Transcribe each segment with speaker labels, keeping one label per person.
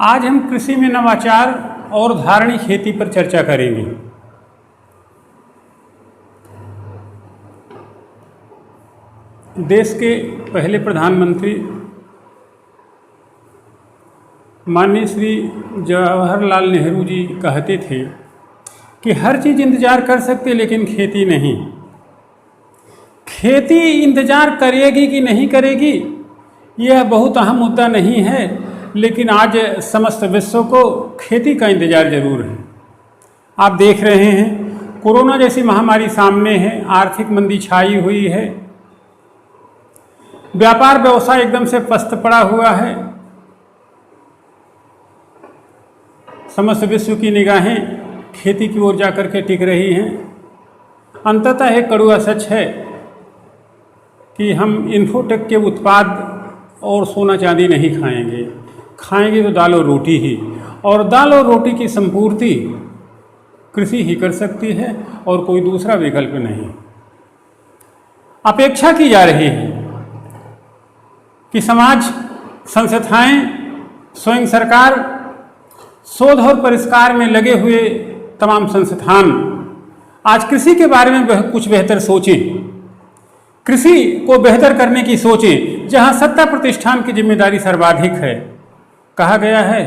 Speaker 1: आज हम कृषि में नवाचार और धारणी खेती पर चर्चा करेंगे। देश के पहले प्रधानमंत्री माननीय श्री जवाहरलाल नेहरू जी कहते थे कि हर चीज़ इंतज़ार कर सकते लेकिन खेती नहीं। खेती इंतज़ार करेगी कि नहीं करेगी यह बहुत अहम मुद्दा नहीं है, लेकिन आज समस्त विश्व को खेती का इंतज़ार ज़रूर है। आप देख रहे हैं कोरोना जैसी महामारी सामने है, आर्थिक मंदी छाई हुई है, व्यापार व्यवसाय एकदम से पस्त पड़ा हुआ है। समस्त विश्व की निगाहें खेती की ओर जाकर के टिक रही हैं। अंततः एक कड़वा सच है कि हम इन्फोटेक के उत्पाद और सोना चांदी नहीं खाएंगे, खाएंगे तो दाल और रोटी ही, और दाल और रोटी की संपूर्ति कृषि ही कर सकती है और कोई दूसरा विकल्प नहीं। अपेक्षा की जा रही है कि समाज, संस्थाएं, स्वयं सरकार, शोध और परिष्कार में लगे हुए तमाम संस्थान आज कृषि के बारे में कुछ बेहतर सोचें, कृषि को बेहतर करने की सोचें, जहां सत्ता प्रतिष्ठान की जिम्मेदारी सर्वाधिक है। कहा गया है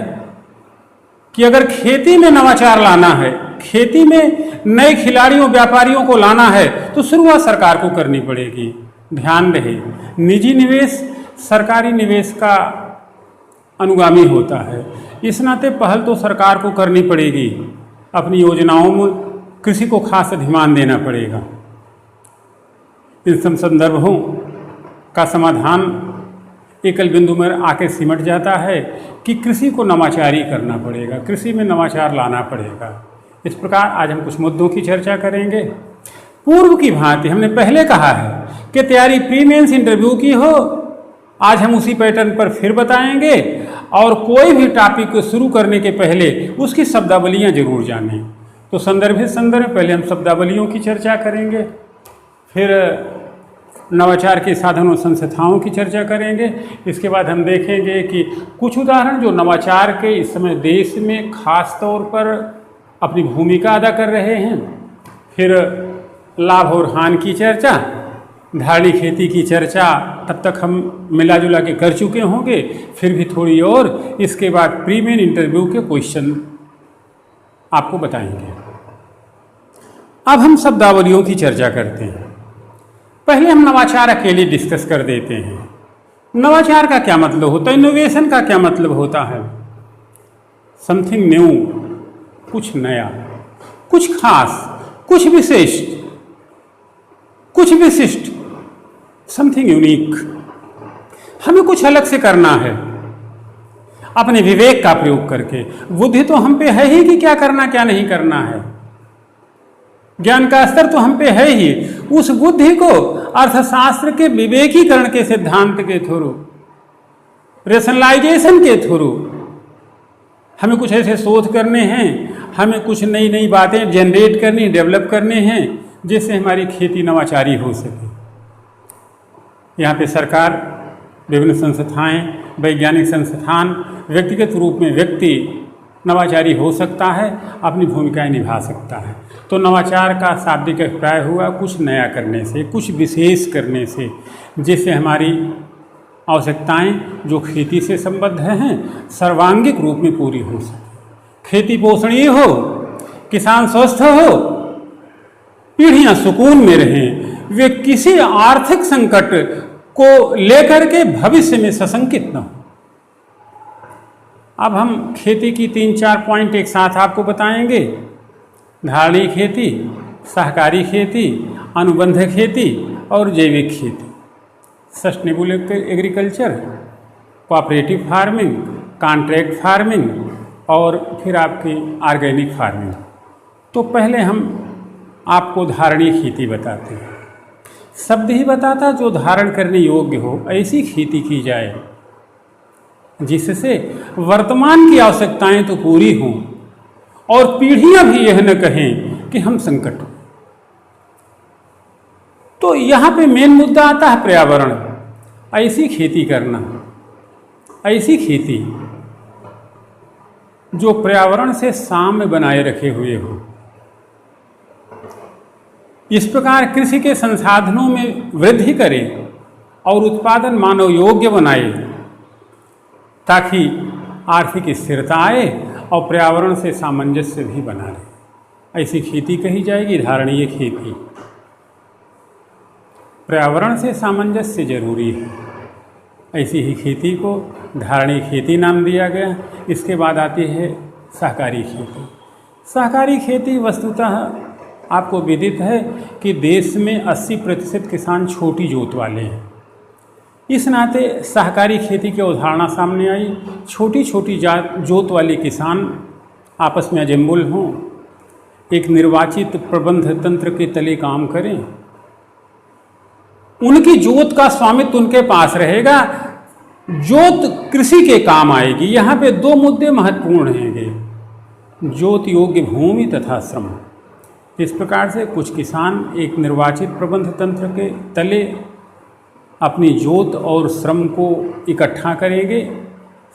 Speaker 1: कि अगर खेती में नवाचार लाना है, खेती में नए खिलाड़ियों, व्यापारियों को लाना है तो शुरुआत सरकार को करनी पड़ेगी। ध्यान रहे, निजी निवेश सरकारी निवेश का अनुगामी होता है, इस नाते पहल तो सरकार को करनी पड़ेगी। अपनी योजनाओं में कृषि को खास ध्यान देना पड़ेगा। इन सब संदर्भों का समाधान एकल बिंदु में आके सिमट जाता है कि कृषि को नवाचारी करना पड़ेगा, कृषि में नवाचार लाना पड़ेगा। इस प्रकार आज हम कुछ मुद्दों की चर्चा करेंगे। पूर्व की भांति हमने पहले कहा है कि तैयारी प्री मेंस इंटरव्यू की हो, आज हम उसी पैटर्न पर फिर बताएंगे। और कोई भी टॉपिक को शुरू करने के पहले उसकी शब्दावलियाँ जरूर जानें। तो संदर्भ पहले हम शब्दावलियों की चर्चा करेंगे, फिर नवाचार के साधनों संस्थाओं की चर्चा करेंगे। इसके बाद हम देखेंगे कि कुछ उदाहरण जो नवाचार के इस समय देश में खास तौर पर अपनी भूमिका अदा कर रहे हैं, फिर लाभ और हानि की चर्चा, धारणी खेती की चर्चा तब तक हम मिला जुला के कर चुके होंगे, फिर भी थोड़ी और। इसके बाद प्री मेन इंटरव्यू के क्वेश्चन आपको बताएंगे। अब हम शब्दावलियों की चर्चा करते हैं। पहले हम नवाचार अकेले डिस्कस कर देते हैं। नवाचार का क्या मतलब होता है, इनोवेशन का क्या मतलब होता है? समथिंग न्यू, कुछ नया, कुछ खास, कुछ विशिष्ट, समथिंग यूनिक। हमें कुछ अलग से करना है अपने विवेक का प्रयोग करके। बुद्धि तो हम पे है ही कि क्या करना क्या नहीं करना है, ज्ञान का स्तर तो हम पे है ही। उस बुद्धि को अर्थशास्त्र के विवेकीकरण के सिद्धांत के थ्रू, रेशनलाइजेशन के थ्रू हमें कुछ ऐसे शोध करने हैं, हमें कुछ नई नई बातें जनरेट करनी, डेवलप करने हैं, जिससे हमारी खेती नवाचारी हो सके। यहाँ पे सरकार, विभिन्न संस्थाएं, वैज्ञानिक संस्थान, व्यक्तिगत रूप में व्यक्ति नवाचारी हो सकता है, अपनी भूमिकाएं निभा सकता है। तो नवाचार का शाब्दिक अभिप्राय हुआ कुछ नया करने से, कुछ विशेष करने से, जिससे हमारी आवश्यकताएं जो खेती से संबद्ध हैं सर्वांगीण रूप में पूरी हो सके। खेती पोषणीय हो, किसान स्वस्थ हो, पीढ़ियां सुकून में रहें, वे किसी आर्थिक संकट को लेकर के भविष्य में सशंकित न हो। अब हम खेती की 3-4 पॉइंट एक साथ आपको बताएंगे। धारणी खेती, सहकारी खेती, अनुबंध खेती और जैविक खेती। Sustainable agriculture, cooperative farming, contract farming और फिर आपकी ऑर्गेनिक फार्मिंग। तो पहले हम आपको धारणी खेती बताते हैं। शब्द ही बताता जो धारण करने योग्य हो, ऐसी खेती की जाए जिससे वर्तमान की आवश्यकताएं तो पूरी हों और पीढ़ियां भी यह न कहें कि हम संकट हो। तो यहाँ पे मेन मुद्दा आता है पर्यावरण। ऐसी खेती करना, ऐसी खेती जो पर्यावरण से साम्य बनाए रखे हुए हो। इस प्रकार कृषि के संसाधनों में वृद्धि करे और उत्पादन मानव योग्य बनाए, ताकि आर्थिक स्थिरता आए और पर्यावरण से सामंजस्य भी बना रहे। ऐसी खेती कही जाएगी धारणीय खेती। पर्यावरण से सामंजस्य जरूरी है, ऐसी ही खेती को धारणीय खेती नाम दिया गया। इसके बाद आती है सहकारी खेती। सहकारी खेती वस्तुतः आपको विदित है कि देश में 80% किसान छोटी जोत वाले हैं। इस नाते सहकारी खेती की अवधारणा सामने आई। छोटी छोटी जोत वाले किसान आपस में अजम्बुल हों, एक निर्वाचित प्रबंध तंत्र के तले काम करें, उनकी जोत का स्वामित्व उनके पास रहेगा, जोत कृषि के काम आएगी। यहाँ पे 2 मुद्दे महत्वपूर्ण हैंगे, जोत योग्य भूमि तथा श्रम। इस प्रकार से कुछ किसान एक निर्वाचित प्रबंध तंत्र के तले अपनी जोत और श्रम को इकट्ठा करेंगे,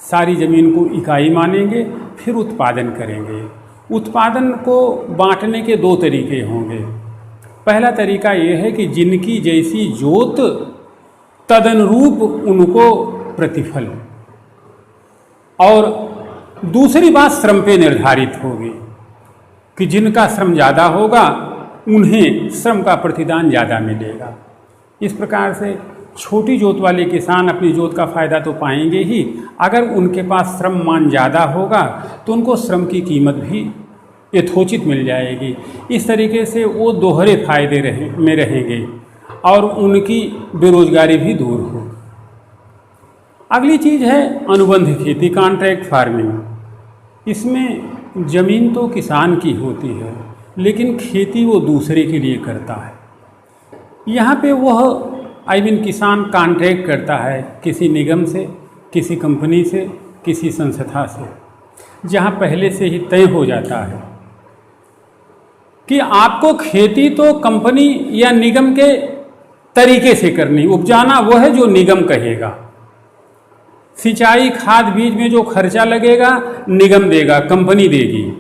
Speaker 1: सारी जमीन को इकाई मानेंगे, फिर उत्पादन करेंगे। उत्पादन को बांटने के 2 तरीके होंगे। पहला तरीका ये है कि जिनकी जैसी जोत तदनुरूप उनको प्रतिफल, और दूसरी बात श्रम पे निर्धारित होगी कि जिनका श्रम ज़्यादा होगा उन्हें श्रम का प्रतिदान ज़्यादा मिलेगा। इस प्रकार से छोटी जोत वाले किसान अपनी जोत का फ़ायदा तो पाएंगे ही, अगर उनके पास श्रम मान ज़्यादा होगा तो उनको श्रम की कीमत भी यथोचित मिल जाएगी। इस तरीके से वो दोहरे फायदे में रहेंगे और उनकी बेरोजगारी भी दूर हो। अगली चीज़ है अनुबंध खेती, कॉन्ट्रैक्ट फार्मिंग। इसमें ज़मीन तो किसान की होती है, लेकिन खेती वो दूसरे के लिए करता है। यहाँ पे वह किसान कॉन्ट्रैक्ट करता है किसी निगम से, किसी कंपनी से, किसी संस्था से, जहाँ पहले से ही तय हो जाता है कि आपको खेती तो कंपनी या निगम के तरीके से करनी, उपजाना वो है जो निगम कहेगा। सिंचाई खाद बीज में जो खर्चा लगेगा निगम देगा, कंपनी देगी,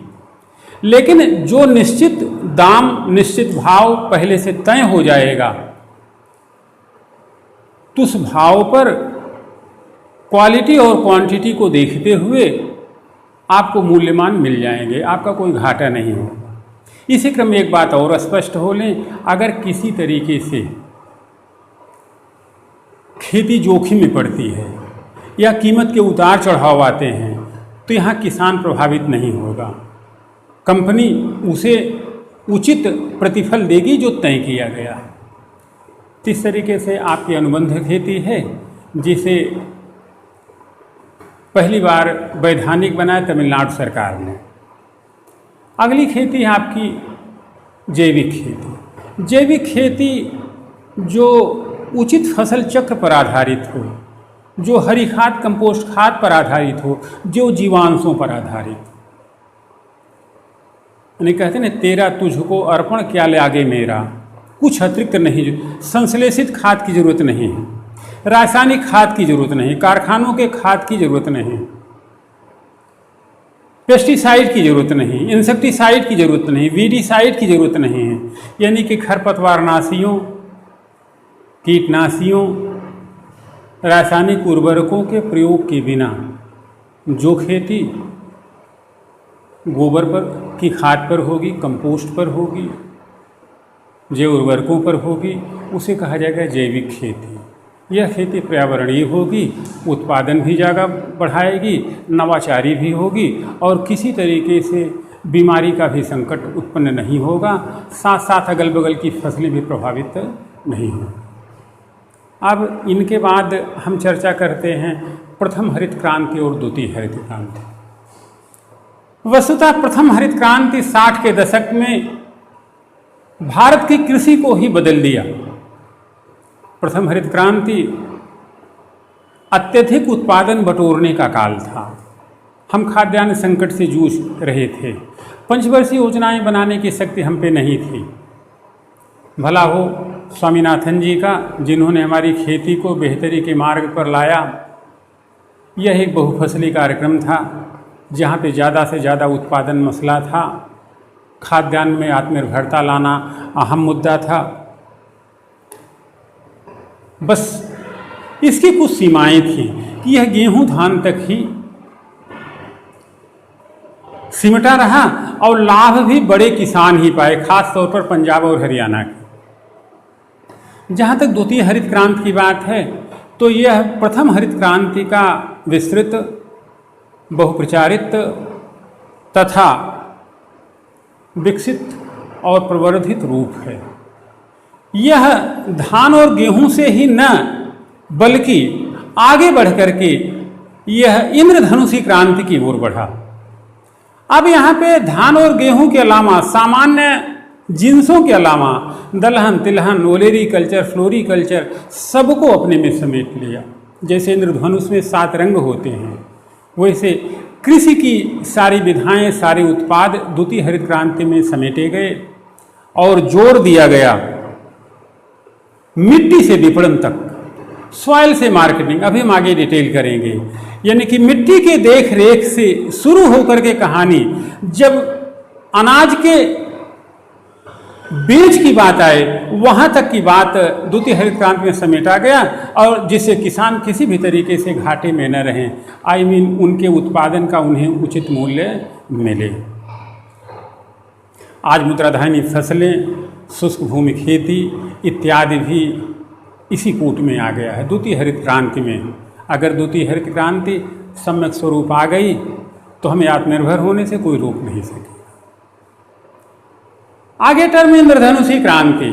Speaker 1: लेकिन जो निश्चित दाम निश्चित भाव पहले से तय हो जाएगा तो उस भाव पर क्वालिटी और क्वांटिटी को देखते हुए आपको मूल्यमान मिल जाएंगे, आपका कोई घाटा नहीं होगा। इसी क्रम में एक बात और स्पष्ट हो लें, अगर किसी तरीके से खेती जोखिम में पड़ती है या कीमत के उतार चढ़ाव आते हैं तो यहाँ किसान प्रभावित नहीं होगा, कंपनी उसे उचित प्रतिफल देगी जो तय किया गया है। इस तरीके से आपकी अनुबंध खेती है, जिसे पहली बार वैधानिक बनाया तमिलनाडु सरकार ने। अगली खेती है आपकी जैविक खेती। जैविक खेती जो उचित फसल चक्र पर आधारित हो, जो हरी खाद कंपोस्ट खाद पर आधारित हो, जो जीवांशों पर आधारित। यानी कहते हैं तेरा तुझको अर्पण क्या लागे मेरा, कुछ अतिरिक्त नहीं, संश्लेषित खाद की जरूरत नहीं है, रासायनिक खाद की जरूरत नहीं, कारखानों के खाद की जरूरत नहीं, पेस्टिसाइड की जरूरत नहीं, इंसेक्टिसाइड की जरूरत नहीं, वीडीसाइड की जरूरत नहीं है। यानी कि खरपतवारनाशियों, कीटनाशियों, रासायनिक उर्वरकों के प्रयोग के बिना जो खेती गोबर पर की खाद पर होगी, कंपोस्ट पर होगी, जैव उर्वरकों पर होगी, उसे कहा जाएगा जैविक खेती। यह खेती पर्यावरणीय होगी, उत्पादन भी ज़्यादा बढ़ाएगी, नवाचारी भी होगी और किसी तरीके से बीमारी का भी संकट उत्पन्न नहीं होगा, साथ साथ अगल बगल की फसलें भी प्रभावित नहीं हों। अब इनके बाद हम चर्चा करते हैं प्रथम हरित क्रांति और द्वितीय हरित क्रांति। वस्तुतः प्रथम हरित क्रांति 60 के दशक में भारत की कृषि को ही बदल दिया। प्रथम हरित क्रांति अत्यधिक उत्पादन बटोरने का काल था। हम खाद्यान्न संकट से जूझ रहे थे, पंचवर्षीय योजनाएं बनाने की शक्ति हम पे नहीं थी। भला हो स्वामीनाथन जी का, जिन्होंने हमारी खेती को बेहतरी के मार्ग पर लाया। यह एक बहुफसली कार्यक्रम था, जहाँ पे ज़्यादा से ज़्यादा उत्पादन मसला था, खाद्यान्न में आत्मनिर्भरता लाना अहम मुद्दा था। बस इसकी कुछ सीमाएं थी कि यह गेहूं धान तक ही सिमटा रहा और लाभ भी बड़े किसान ही पाए, खास तौर पर पंजाब और हरियाणा के। जहाँ तक द्वितीय हरित क्रांति की बात है तो यह प्रथम हरित क्रांति का विस्तृत, बहुप्रचारित तथा विकसित और प्रवर्धित रूप है। यह धान और गेहूं से ही न बल्कि आगे बढ़ करके यह इंद्रधनुषी क्रांति की ओर बढ़ा। अब यहाँ पे धान और गेहूं के अलावा सामान्य जिन्सों के अलावा दलहन, तिलहन, ओलेरी कल्चर, फ्लोरी कल्चर सबको अपने में समेट लिया। जैसे इंद्रधनुष में 7 रंग होते हैं, वैसे कृषि की सारी विधाएं, सारे उत्पाद द्वितीय हरित क्रांति में समेटे गए और जोर दिया गया मिट्टी से विपणन तक, सॉइल से मार्केटिंग। अभी हम आगे डिटेल करेंगे। यानी कि मिट्टी के देख रेख से शुरू होकर के कहानी, जब अनाज के बीज की बात आए वहां तक की बात द्वितीय हरित क्रांति में समेटा गया, और जिससे किसान किसी भी तरीके से घाटे में न रहें। आई मीन उनके उत्पादन का उन्हें उचित मूल्य मिले। आज मुद्राधानी फसलें, शुष्क भूमि खेती इत्यादि भी इसी कूट में आ गया है द्वितीय हरित क्रांति में। अगर द्वितीय हरित क्रांति सम्यक स्वरूप आ गई तो हमें आत्मनिर्भर होने से कोई रोक नहीं सके। आगे टर्म इंद्रधनुषी क्रांति।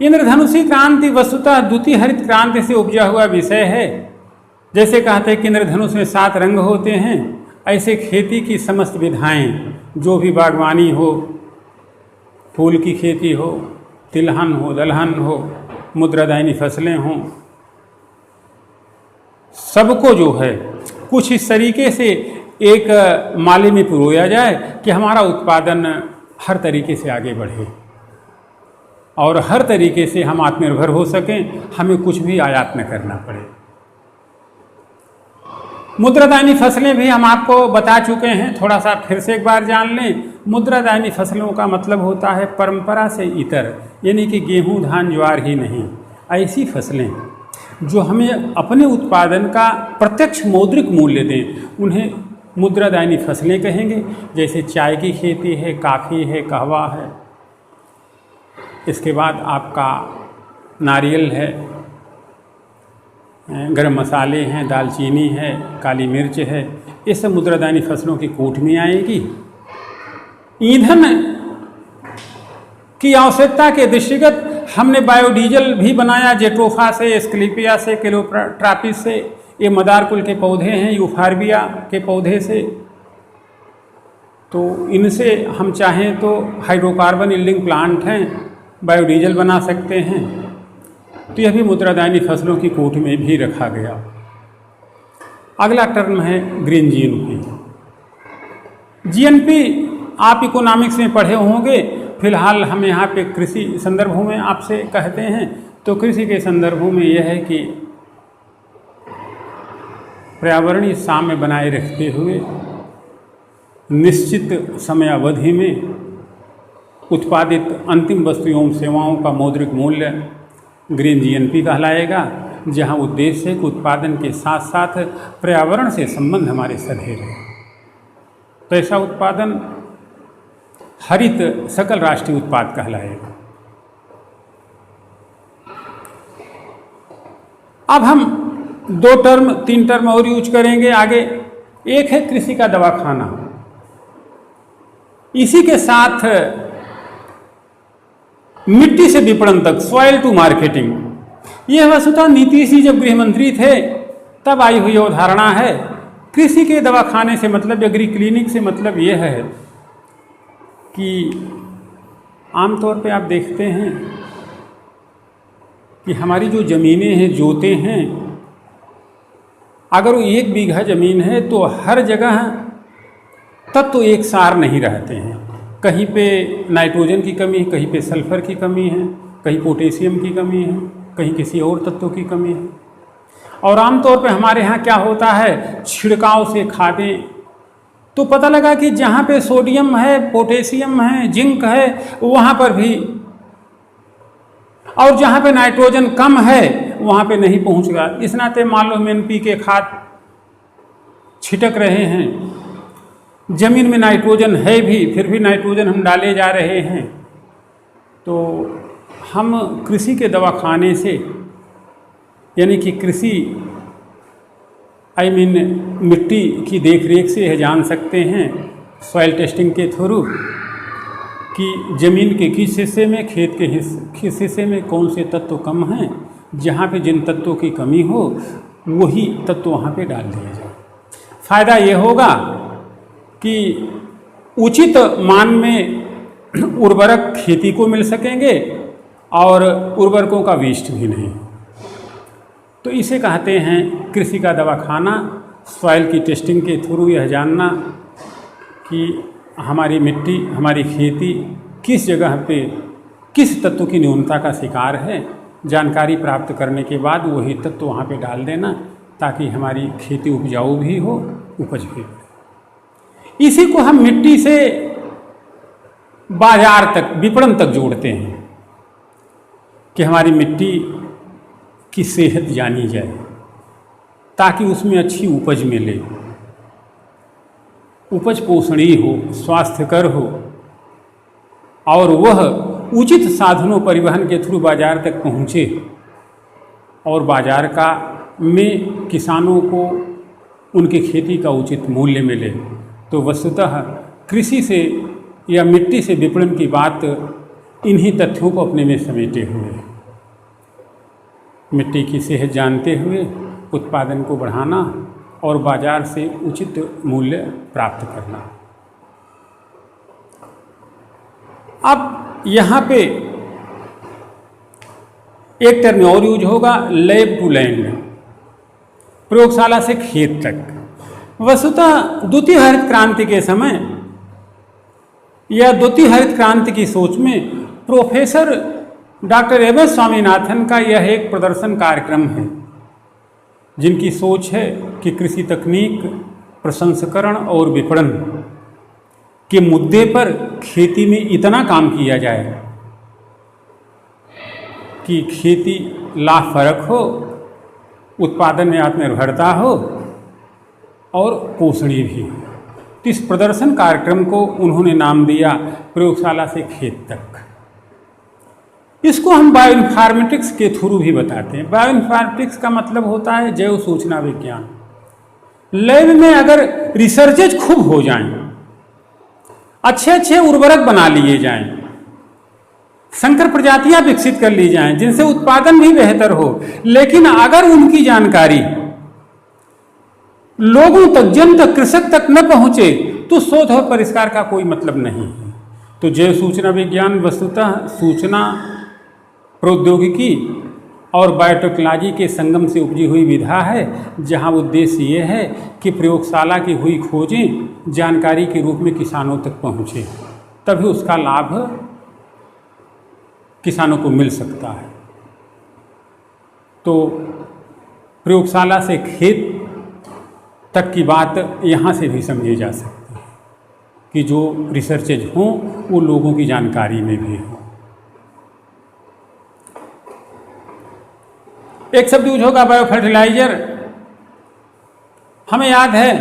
Speaker 1: इंद्रधनुषी क्रांति वस्तुतः द्वितीय हरित क्रांति से उपजा हुआ विषय है। जैसे कहते हैं कि इंद्रधनुष में 7 रंग होते हैं, ऐसे खेती की समस्त विधाएं, जो भी बागवानी हो, फूल की खेती हो, तिलहन हो, दलहन हो, मुद्रादायनी फसलें हों, सबको जो है कुछ इस तरीके से एक माले में पिरोया जाए कि हमारा उत्पादन हर तरीके से आगे बढ़े और हर तरीके से हम आत्मनिर्भर हो सकें, हमें कुछ भी आयात न करना पड़े। मुद्रादायनी फसलें भी हम आपको बता चुके हैं, थोड़ा सा फिर से एक बार जान लें। मुद्रादायनी फसलों का मतलब होता है परंपरा से इतर, यानी कि गेहूं, धान, ज्वार ही नहीं, ऐसी फसलें जो हमें अपने उत्पादन का प्रत्यक्ष मौद्रिक मूल्य दें, उन्हें मुद्रादायनी फसलें कहेंगे। जैसे चाय की खेती है, कॉफ़ी है, कहवा है, इसके बाद आपका नारियल है, गरम मसाले हैं, दालचीनी है, काली मिर्च है, ये सब मुद्रादायनी फसलों की कोट में आएगी। ईंधन की आवश्यकता के दृष्टिगत हमने बायोडीजल भी बनाया, जेट्रोफा से, एस्क्लेपिया से, केलोट्रापिस से, ये मदार कुल के पौधे हैं, यूफार्बिया के पौधे से। तो इनसे हम चाहें तो हाइड्रोकार्बन यील्डिंग प्लांट हैं, बायोडीजल बना सकते हैं। तो यह भी मुद्रादायनी फसलों की कोट में भी रखा गया। अगला टर्म है ग्रीन जीएनपी। जीएनपी आप इकोनॉमिक्स में पढ़े होंगे, फिलहाल हम यहाँ पे कृषि संदर्भों में आपसे कहते हैं। तो कृषि के संदर्भों में यह है कि पर्यावरणीय साम्य बनाए रखते हुए निश्चित समय अवधि में उत्पादित अंतिम वस्तु एवं सेवाओं का मौद्रिक मूल्य ग्रीन जीएनपी कहलाएगा, जहां उद्देश्य है कि उत्पादन के साथ साथ पर्यावरण से संबंध हमारे सधे रहे। तो ऐसा उत्पादन हरित सकल राष्ट्रीय उत्पाद कहलाएगा। अब हम 2 टर्म 3 टर्म और यूज करेंगे आगे। एक है कृषि का दवाखाना, इसी के साथ मिट्टी से विपणन तक, सॉइल टू मार्केटिंग। यह वस्तुतः नीतीश जी जब गृह मंत्री थे तब आई हुई अवधारणा है। कृषि के दवाखाने से मतलब, एग्री क्लिनिक से मतलब यह है कि आमतौर पे आप देखते हैं कि हमारी जो ज़मीनें हैं, जोते हैं, अगर वो 1 बीघा ज़मीन है तो हर जगह तब तो एक सार नहीं रहते हैं। कहीं पे नाइट्रोजन की कमी है, कहीं पे सल्फर की कमी है, कहीं पोटेशियम की कमी है, कहीं किसी और तत्वों की कमी है। और आमतौर पे हमारे यहाँ क्या होता है, छिड़काव से खादें तो पता लगा कि जहाँ पे सोडियम है, पोटेशियम है, जिंक है, वहाँ पर भी, और जहाँ पे नाइट्रोजन कम है वहाँ पे नहीं पहुँचेगा। इस नाते मान लो हम NPK खाद छिटक रहे हैं, जमीन में नाइट्रोजन है भी, फिर भी नाइट्रोजन हम डाले जा रहे हैं, तो हम कृषि के दवाखाने से, यानी कि कृषि मिट्टी की देखरेख से यह जान सकते हैं सॉइल टेस्टिंग के थ्रू कि ज़मीन के किस हिस्से में, खेत के किस हिस्से में कौन से तत्व कम हैं, जहाँ पे जिन तत्वों की कमी हो वही तत्व वहाँ पे डाल दिए जाए। फ़ायदा ये होगा कि उचित मान में उर्वरक खेती को मिल सकेंगे और उर्वरकों का वेस्ट भी नहीं। तो इसे कहते हैं कृषि का दवाखाना। सॉइल की टेस्टिंग के थ्रू यह जानना कि हमारी मिट्टी, हमारी खेती किस जगह पे किस तत्व की न्यूनता का शिकार है, जानकारी प्राप्त करने के बाद वही तत्व वहाँ पे डाल देना, ताकि हमारी खेती उपजाऊ भी हो, उपज भी हो। इसी को हम मिट्टी से बाजार तक, विपणन तक जोड़ते हैं कि हमारी मिट्टी की सेहत जानी जाए ताकि उसमें अच्छी उपज मिले, उपज पोषणीय हो, स्वास्थ्यकर हो, और वह उचित साधनों परिवहन के थ्रू बाजार तक पहुँचे और बाजार का में किसानों को उनकी खेती का उचित मूल्य मिले। तो वस्तुतः कृषि से या मिट्टी से विपणन की बात इन्हीं तथ्यों को अपने में समेटे हुए, मिट्टी की सेहत जानते हुए उत्पादन को बढ़ाना और बाजार से उचित मूल्य प्राप्त करना। अब यहाँ पे एक टर्म और यूज होगा, लैब टू लैंड, प्रयोगशाला से खेत तक। वस्तुतः द्वितीय हरित क्रांति के समय या द्वितीय हरित क्रांति की सोच में professor doctor M S Swaminathan का यह एक प्रदर्शन कार्यक्रम है, जिनकी सोच है कि कृषि तकनीक, प्रसंस्करण और विपणन के मुद्दे पर खेती में इतना काम किया जाए कि खेती लाभप्रद हो, उत्पादन में आत्मनिर्भरता हो और पोषणीय भी हो। तो इस प्रदर्शन कार्यक्रम को उन्होंने नाम दिया प्रयोगशाला से खेत तक। इसको हम बायोइन्फॉर्मेटिक्स के थ्रू भी बताते हैं। बायोइन्फॉर्मेटिक्स का मतलब होता है जैव सूचना विज्ञान। लैब में अगर रिसर्चेज खूब हो जाएं, अच्छे अच्छे उर्वरक बना लिए जाएं, संकर प्रजातियां विकसित कर ली जाएं जिनसे उत्पादन भी बेहतर हो, लेकिन अगर उनकी जानकारी लोगों तक, जन तक, कृषक तक न पहुंचे तो शोध और परिष्कार का कोई मतलब नहीं है। तो जैव सूचना विज्ञान वस्तुतः सूचना प्रौद्योगिकी और बायोटेक्नोलॉजी के संगम से उपजी हुई विधा है, जहां उद्देश्य ये है कि प्रयोगशाला की हुई खोजें जानकारी के रूप में किसानों तक पहुँचे, तभी उसका लाभ किसानों को मिल सकता है। तो प्रयोगशाला से खेत तक की बात यहाँ से भी समझी जा सकती है कि जो रिसर्चेज हों वो लोगों की जानकारी में भी हों। एक शब्द यूज होगा बायो फर्टिलाइजर। हमें याद है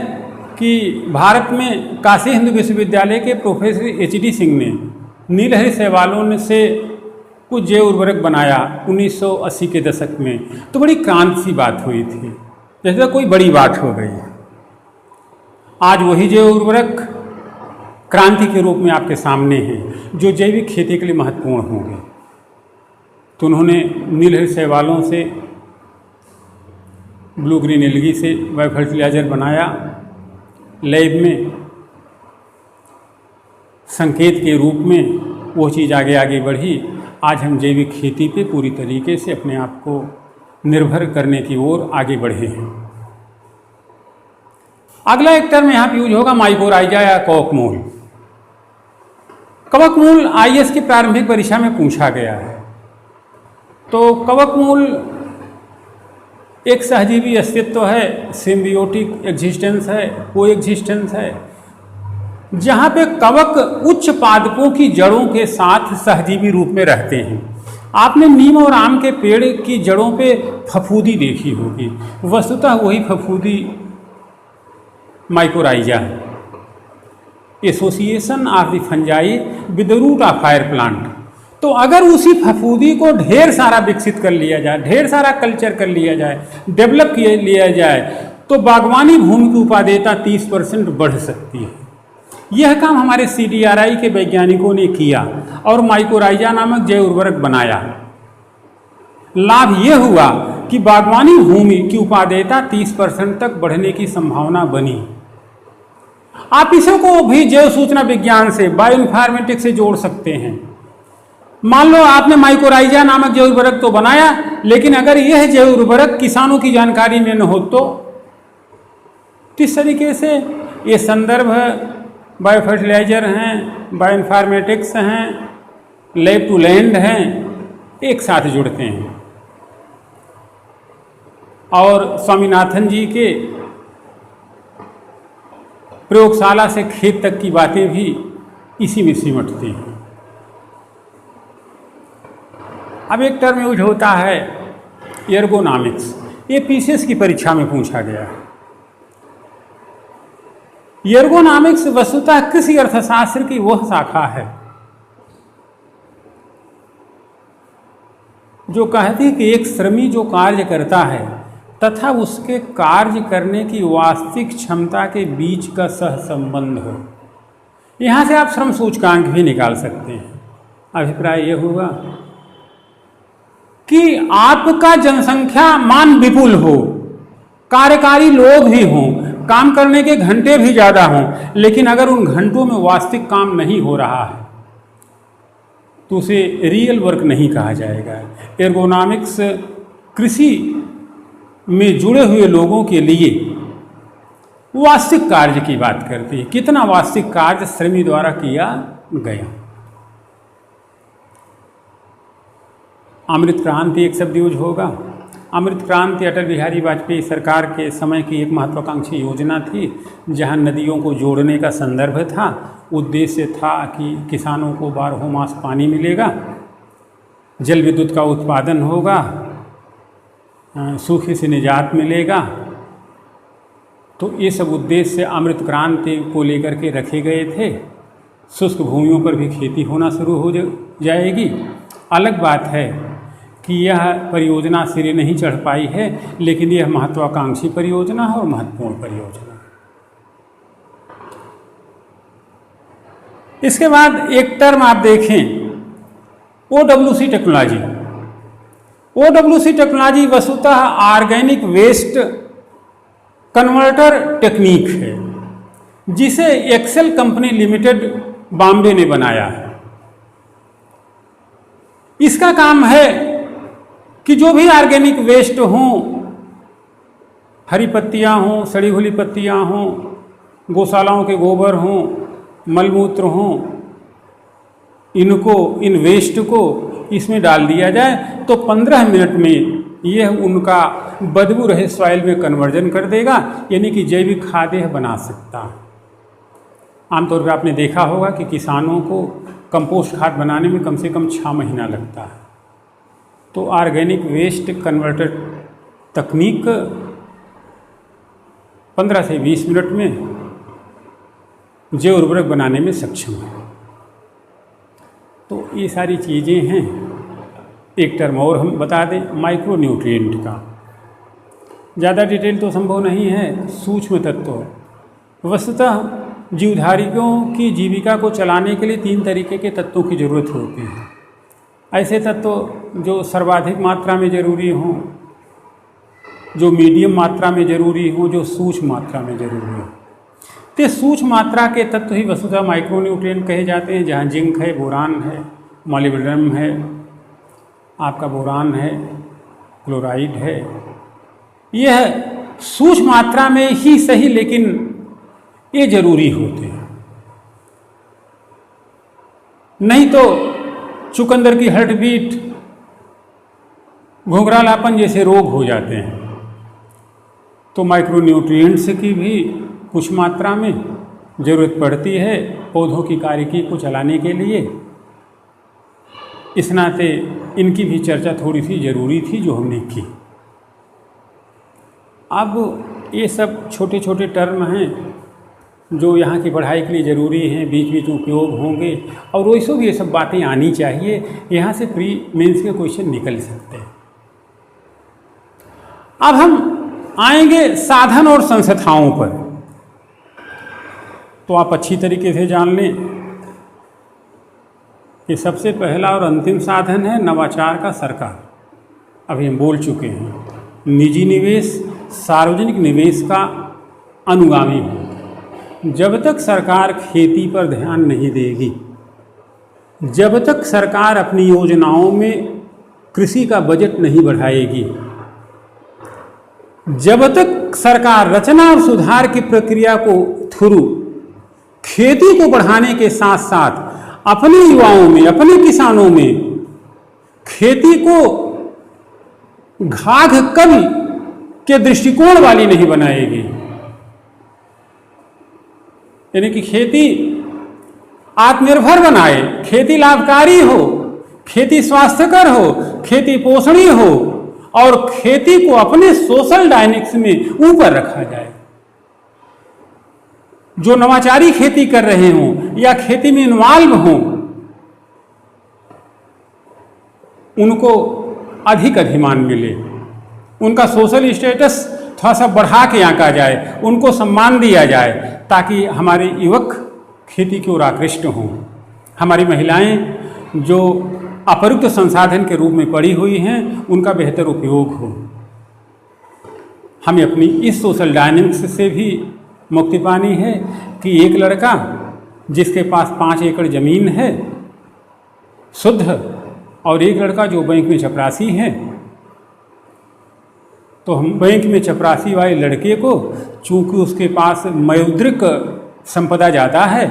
Speaker 1: कि भारत में काशी हिंदू विश्वविद्यालय के प्रोफेसर HD सिंह ने नीलहरी शैवालों से कुछ जैव उर्वरक बनाया 1980 के दशक में। तो बड़ी क्रांति सी बात हुई थी, जैसे कोई बड़ी बात हो गई है। आज वही जैव उर्वरक क्रांति के रूप में आपके सामने हैं, जो जैविक खेती के लिए महत्वपूर्ण होंगे। तो उन्होंने नीलहरी शैवालों से, ब्लू ग्रीन एल्गी से बायो फर्टिलाइजर बनाया, लैब में संकेत के रूप में वो चीज़ आगे आगे बढ़ी। आज हम जैविक खेती पे पूरी तरीके से अपने आप को निर्भर करने की ओर आगे बढ़े हैं। अगला एक टर्म यहाँ पे यूज होगा माइकोराइजा या कवकमूल। कवकमूल IAS की प्रारंभिक परीक्षा में पूछा गया है। तो कवकमूल एक सहजीवी अस्तित्व है, सिम्बियोटिक एग्जिस्टेंस है, कोएग्जिस्टेंस है। जहाँ पे कवक उच्च पादपों की जड़ों के साथ सहजीवी रूप में रहते हैं। आपने नीम और आम के पेड़ की जड़ों पे फफूंदी देखी होगी, वस्तुतः वही फफूंदी माइकोराइजा है, association of the fungi with the root of fire plant. तो अगर उसी फफूंदी को ढेर सारा विकसित कर लिया जाए, ढेर सारा कल्चर कर लिया जाए, डेवलप लिया जाए, तो बागवानी भूमि की उत्पादकता 30% बढ़ सकती है। यह काम हमारे CDRI के वैज्ञानिकों ने किया और माइकोराइजा नामक जैव उर्वरक बनाया। लाभ यह हुआ कि बागवानी भूमि की उत्पादकता 30% तक बढ़ने की संभावना बनी। आप इसको भी जैव सूचना विज्ञान से, बायोइन्फॉर्मेटिक्स से जोड़ सकते हैं। मान लो आपने माइकोराइजा नामक जैव उर्वरक तो बनाया, लेकिन अगर यह जैव उर्वरक किसानों की जानकारी में न हो तो इस तरीके से ये संदर्भ बायो फर्टिलाइजर हैं, बायोइन्फॉर्मेटिक्स हैं, लैब टू लैंड हैं, एक साथ जुड़ते हैं। और स्वामीनाथन जी के प्रयोगशाला से खेत तक की बातें भी इसी में सिमटती हैं। अब एक टर्म यूज होता है एर्गोनॉमिक्स, ये पीसीएस की परीक्षा में पूछा गया है। एर्गोनॉमिक्स वस्तुतः कृषि अर्थशास्त्र की वह शाखा है जो कहती है कि एक श्रमी जो कार्य करता है तथा उसके कार्य करने की वास्तविक क्षमता के बीच का सहसंबंध हो। यहाँ से आप श्रम सूचकांक भी निकाल सकते हैं। अभिप्राय यह होगा कि आपका जनसंख्या मान विपुल हो, कार्यकारी लोग भी हों, काम करने के घंटे भी ज़्यादा हों, लेकिन अगर उन घंटों में वास्तविक काम नहीं हो रहा है तो उसे रियल वर्क नहीं कहा जाएगा। एर्गोनॉमिक्स कृषि में जुड़े हुए लोगों के लिए वास्तविक कार्य की बात करती है, कितना वास्तविक कार्य श्रमी द्वारा किया गया। अमृत क्रांति एक शब्द यूज होगा। अमृत क्रांति अटल बिहारी वाजपेयी सरकार के समय की एक महत्वाकांक्षी योजना थी, जहां नदियों को जोड़ने का संदर्भ था। उद्देश्य था कि किसानों को 12 मास पानी मिलेगा, जल विद्युत का उत्पादन होगा, सूखे से निजात मिलेगा। तो ये सब उद्देश्य अमृत क्रांति को लेकर के रखे गए थे। शुष्क भूमियों पर भी खेती होना शुरू हो जाएगी। अलग बात है कि यह परियोजना सिरे नहीं चढ़ पाई है, लेकिन यह महत्वाकांक्षी परियोजना है और महत्वपूर्ण परियोजना। इसके बाद एक टर्म आप देखें, OWC टेक्नोलॉजी। OWC टेक्नोलॉजी वस्तुतः ऑर्गेनिक वेस्ट कन्वर्टर टेक्निक है, जिसे एक्सेल कंपनी लिमिटेड बॉम्बे ने बनाया है। इसका काम है कि जो भी ऑर्गेनिक वेस्ट हों, हरी पत्तियां हों, सड़ी हुई पत्तियां हों, गौशालाओं के गोबर हों, मलमूत्र हों, इन वेस्ट को इसमें डाल दिया जाए तो 15 मिनट में यह उनका बदबू रहित सॉइल में कन्वर्जन कर देगा, यानी कि जैविक खाद यह बना सकता है। आमतौर पर आपने देखा होगा कि किसानों को कंपोस्ट खाद बनाने में कम से कम 6 महीना लगता है। तो ऑर्गेनिक वेस्ट कन्वर्टर तकनीक 15 से 20 मिनट में जैव उर्वरक बनाने में सक्षम है। तो ये सारी चीज़ें हैं। एक टर्म और हम बता दें, माइक्रो न्यूट्रिएंट का। ज़्यादा डिटेल तो संभव नहीं है। सूक्ष्म तत्व वस्तुतः जीवधारियों की जीविका को चलाने के लिए 3 तरीके के तत्वों की ज़रूरत होती है। ऐसे तत्व जो सर्वाधिक मात्रा में जरूरी हों, जो मीडियम मात्रा में जरूरी हों, जो सूक्ष्म मात्रा में जरूरी हो। तो सूक्ष्म मात्रा के तत्व ही वस्तुतः माइक्रोन्यूट्रिएंट कहे जाते हैं, जहाँ जिंक है, बोरान है, मॉलिब्डेनम है, आपका बोरान है, क्लोराइड है। यह सूक्ष्म मात्रा में ही सही, लेकिन ये जरूरी होते हैं। नहीं तो चुकंदर की हार्ट बीट, घुंघरालापन जैसे रोग हो जाते हैं। तो माइक्रोन्यूट्रिएंट्स की भी कुछ मात्रा में ज़रूरत पड़ती है पौधों की कार्यकी को चलाने के लिए। इस नाते इनकी भी चर्चा थोड़ी सी ज़रूरी थी जो हमने की। अब ये सब छोटे छोटे टर्म हैं जो यहाँ की पढ़ाई के लिए ज़रूरी हैं, बीच बीच में उपयोग होंगे, और वैसे भी ये सब बातें आनी चाहिए, यहाँ से प्री मेंस के क्वेश्चन निकल सकते हैं। अब हम आएंगे साधन और संस्थाओं पर। तो आप अच्छी तरीके से जान लें कि सबसे पहला और अंतिम साधन है नवाचार का सरकार। अभी हम बोल चुके हैं, निजी निवेश सार्वजनिक निवेश का अनुगामी है। जब तक सरकार खेती पर ध्यान नहीं देगी, जब तक सरकार अपनी योजनाओं में कृषि का बजट नहीं बढ़ाएगी, जब तक सरकार रचना और सुधार की प्रक्रिया को थ्रू खेती को बढ़ाने के साथ साथ अपने युवाओं में, अपने किसानों में खेती को घाघ कवि के दृष्टिकोण वाली नहीं बनाएगी, यानी कि खेती आत्मनिर्भर बनाए, खेती लाभकारी हो, खेती स्वास्थ्यकर हो, खेती पोषणीय हो, और खेती को अपने सोशल डायनेमिक्स में ऊपर रखा जाए। जो नवाचारी खेती कर रहे हों या खेती में इन्वॉल्व हों, उनको अधिक अधिमान मिले, उनका सोशल स्टेटस थोड़ा सा बढ़ा के आंका जाए, उनको सम्मान दिया जाए, ताकि हमारे युवक खेती की ओर आकृष्ट हों। हमारी महिलाएं जो अपरुक्त संसाधन के रूप में पड़ी हुई हैं, उनका बेहतर उपयोग हो। हमें अपनी इस सोशल डायनेमिक्स से भी मुक्ति पानी है कि एक लड़का जिसके पास 5 एकड़ ज़मीन है शुद्ध, और एक लड़का जो बैंक में चपरासी है, तो हम बैंक में चपरासी वाले लड़के को, चूंकि उसके पास मौद्रिक संपदा ज़्यादा है,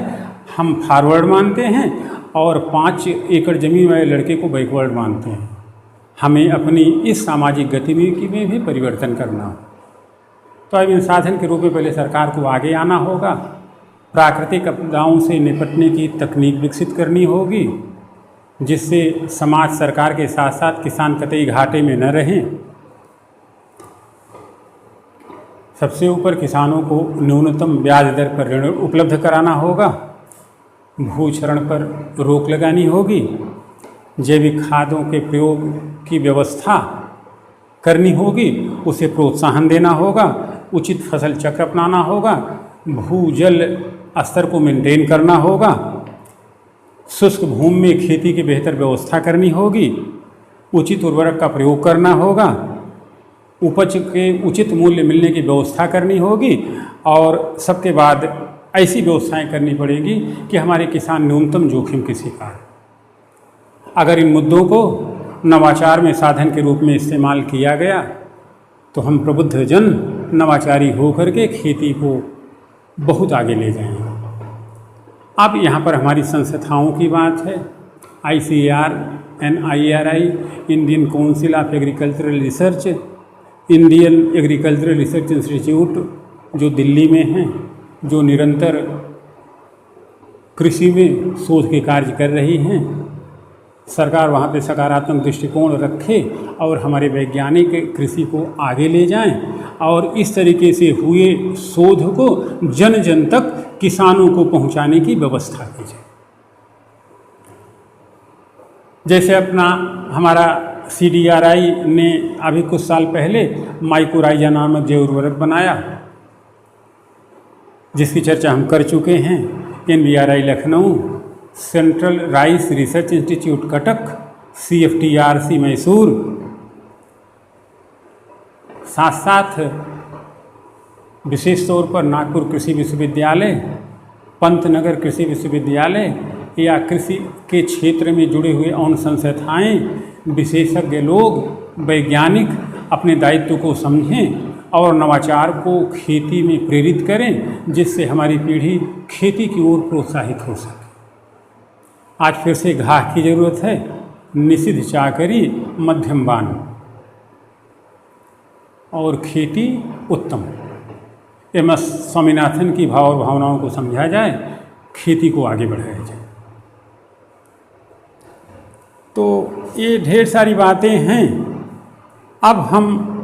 Speaker 1: हम फॉरवर्ड मानते हैं, और 5 एकड़ ज़मीन वाले लड़के को बैकवर्ड मानते हैं। हमें अपनी इस सामाजिक गतिविधि में भी परिवर्तन करना हो। तो अब इन साधन के रूप में पहले सरकार को आगे आना होगा, प्राकृतिक आपदाओं से निपटने की तकनीक विकसित करनी होगी, जिससे समाज सरकार के साथ साथ किसान कतई घाटे में न रहें। सबसे ऊपर किसानों को न्यूनतम ब्याज दर पर ऋण उपलब्ध कराना होगा, भूक्षरण पर रोक लगानी होगी, जैविक खादों के प्रयोग की व्यवस्था करनी होगी, उसे प्रोत्साहन देना होगा, उचित फसल चक्र अपनाना होगा, भूजल स्तर को मेंटेन करना होगा, शुष्क भूमि में खेती की बेहतर व्यवस्था करनी होगी, उचित उर्वरक का प्रयोग करना होगा, उपज के उचित मूल्य मिलने की व्यवस्था करनी होगी, और सबके बाद ऐसी व्यवस्थाएं करनी पड़ेगी कि हमारे किसान न्यूनतम जोखिम के शिकार। अगर इन मुद्दों को नवाचार में साधन के रूप में इस्तेमाल किया गया तो हम प्रबुद्ध जन नवाचारी होकर के खेती को बहुत आगे ले जाएंगे। अब यहाँ पर हमारी संस्थाओं की बात है। ICAR, NIRI, Indian council of agricultural research, Indian agricultural research institute जो दिल्ली में हैं, जो निरंतर कृषि में शोध के कार्य कर रही हैं। सरकार वहाँ पे सकारात्मक दृष्टिकोण रखे और हमारे वैज्ञानिक कृषि को आगे ले जाएं, और इस तरीके से हुए शोध को जन जन तक किसानों को पहुँचाने की व्यवस्था की जाए। जैसे अपना हमारा CDRI ने अभी कुछ साल पहले माइकोराइजा नामक जैव उर्वरक बनाया, जिसकी चर्चा हम कर चुके हैं। NVRI Lucknow, central rice research institute Cuttack, CFTRC Mysore, साथ साथ विशेष तौर पर नागपुर कृषि विश्वविद्यालय, पंतनगर कृषि विश्वविद्यालय, या कृषि के क्षेत्र में जुड़े हुए अन्य संस्थाएं, विशेषज्ञ लोग, वैज्ञानिक अपने दायित्व को समझें और नवाचार को खेती में प्रेरित करें, जिससे हमारी पीढ़ी खेती की ओर प्रोत्साहित हो सके। आज फिर से घाह की जरूरत है, निषिद्ध चाकरी मध्यम बान और खेती उत्तम। MS स्वामीनाथन की भाव और भावनाओं को समझा जाए, खेती को आगे बढ़ाया जाए। तो ये ढेर सारी बातें हैं। अब हम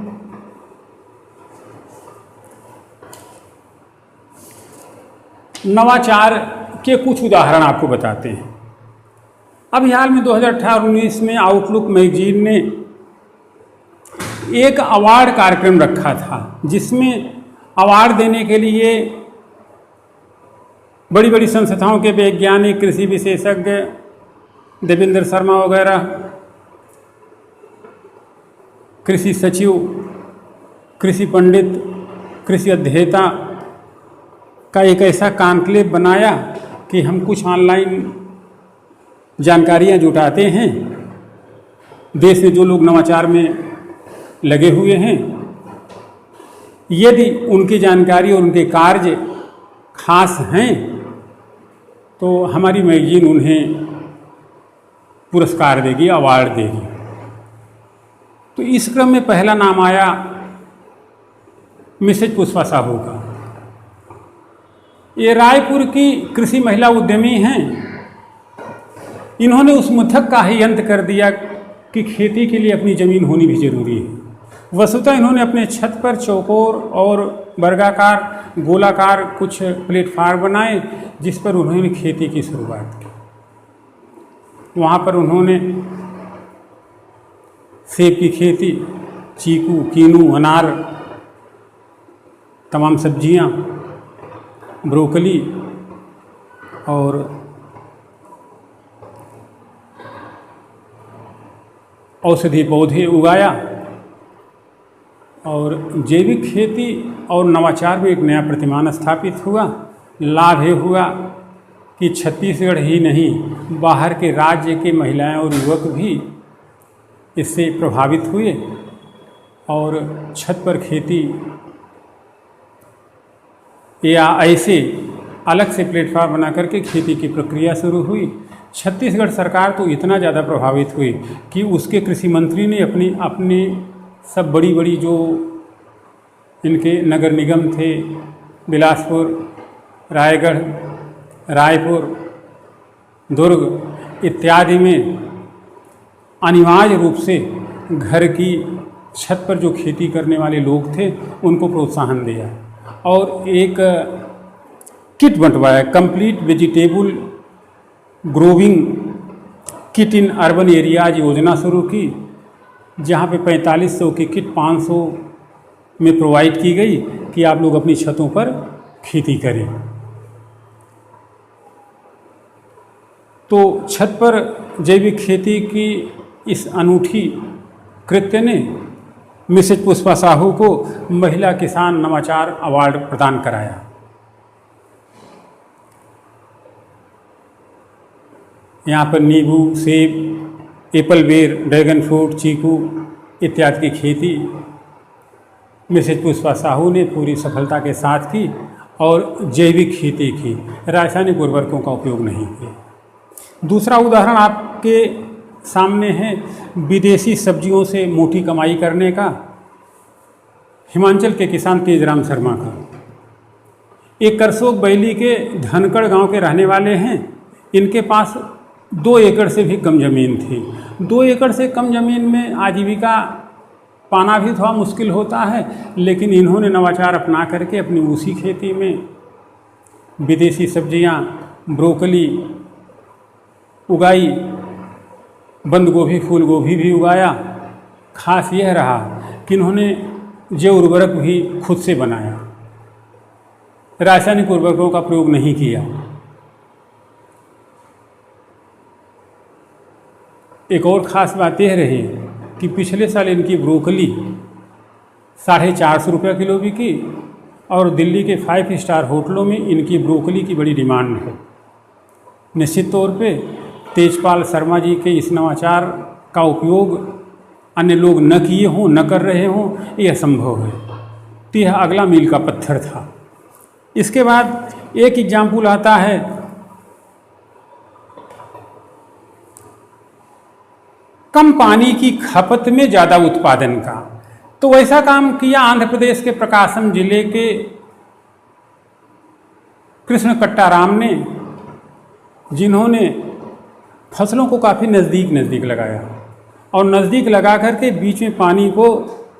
Speaker 1: नवाचार के कुछ उदाहरण आपको बताते हैं। अभी हाल में 2018-19 में आउटलुक मैगजीन ने एक अवार्ड कार्यक्रम रखा था, जिसमें अवार्ड देने के लिए बड़ी बड़ी संस्थाओं के वैज्ञानिक, कृषि विशेषज्ञ, देवेंद्र शर्मा वगैरह, कृषि सचिव, कृषि पंडित, कृषि अध्येता का एक ऐसा कॉन्क्लेव बनाया कि हम कुछ ऑनलाइन जानकारियां जुटाते हैं। देश में जो लोग नवाचार में लगे हुए हैं, यदि उनकी जानकारी और उनके कार्य खास हैं तो हमारी मैगजीन उन्हें पुरस्कार देगी, अवार्ड देगी। तो इस क्रम में पहला नाम आया मिसेज पुष्पा साहू का। ये रायपुर की कृषि महिला उद्यमी हैं। इन्होंने उस मुथक का ही अंत कर दिया कि खेती के लिए अपनी ज़मीन होनी भी जरूरी है। वस्तुतः इन्होंने अपने छत पर चौकोर और वर्गाकार, गोलाकार कुछ प्लेटफार्म बनाए, जिस पर उन्होंने खेती की शुरुआत की। वहाँ पर उन्होंने सेब की खेती, चीकू, कीनू, अनार, तमाम सब्जियाँ, ब्रोकली और औषधि पौधे उगाया। और जैविक खेती और नवाचार में एक नया प्रतिमान स्थापित हुआ। लाभ ये हुआ कि छत्तीसगढ़ ही नहीं, बाहर के राज्य के महिलाएं और युवक भी इससे प्रभावित हुए और छत पर खेती या ऐसे अलग से प्लेटफॉर्म बना करके खेती की प्रक्रिया शुरू हुई। छत्तीसगढ़ सरकार तो इतना ज़्यादा प्रभावित हुई कि उसके कृषि मंत्री ने अपने सब बड़ी बड़ी जो इनके नगर निगम थे, बिलासपुर, रायगढ़, रायपुर, दुर्ग इत्यादि में अनिवार्य रूप से घर की छत पर जो खेती करने वाले लोग थे उनको प्रोत्साहन दिया और एक किट बंटवाया, complete vegetable growing kit in urban areas योजना शुरू की, जहाँ पे 4500 की किट 500 में प्रोवाइड की गई कि आप लोग अपनी छतों पर खेती करें। तो छत पर जैविक खेती की इस अनूठी कृत्य ने मिसेज पुष्पा साहू को महिला किसान नवाचार अवार्ड प्रदान कराया। यहाँ पर नींबू, सेब, एप्पल बेर, ड्रैगन फ्रूट, चीकू इत्यादि की खेती मिसेज पुष्पा साहू ने पूरी सफलता के साथ की और जैविक खेती की, रासायनिक उर्वरकों का उपयोग नहीं किया। दूसरा उदाहरण आपके सामने है विदेशी सब्जियों से मोटी कमाई करने का, हिमाचल के किसान तेजराम शर्मा का। एक करसोग बैली के धनकड़ गांव के रहने वाले हैं। इनके पास 2 एकड़ से भी कम ज़मीन थी। 2 एकड़ से कम ज़मीन में आजीविका पाना भी थोड़ा मुश्किल होता है, लेकिन इन्होंने नवाचार अपना करके अपनी उसी खेती में विदेशी सब्जियां, ब्रोकली उगाई, बंद गोभी, फूल गोभी भी उगाया। खास यह रहा कि इन्होंने जैव उर्वरक भी खुद से बनाया, रासायनिक उर्वरकों का प्रयोग नहीं किया। एक और ख़ास बात यह रही कि पिछले साल इनकी ब्रोकली 450 रुपये किलो बिकी और दिल्ली के 5 स्टार होटलों में इनकी ब्रोकली की बड़ी डिमांड है। निश्चित तौर पे तेजपाल शर्मा जी के इस नवाचार का उपयोग अन्य लोग न किए हों, न कर रहे हों, यह असंभव है। तो यह अगला मील का पत्थर था। इसके बाद एक एग्जाम्पल आता है कम पानी की खपत में ज़्यादा उत्पादन का। तो वैसा काम किया आंध्र प्रदेश के प्रकाशम जिले के कृष्ण कट्टाराम ने, जिन्होंने फसलों को काफ़ी नज़दीक नज़दीक लगाया और नज़दीक लगा करके बीच में पानी को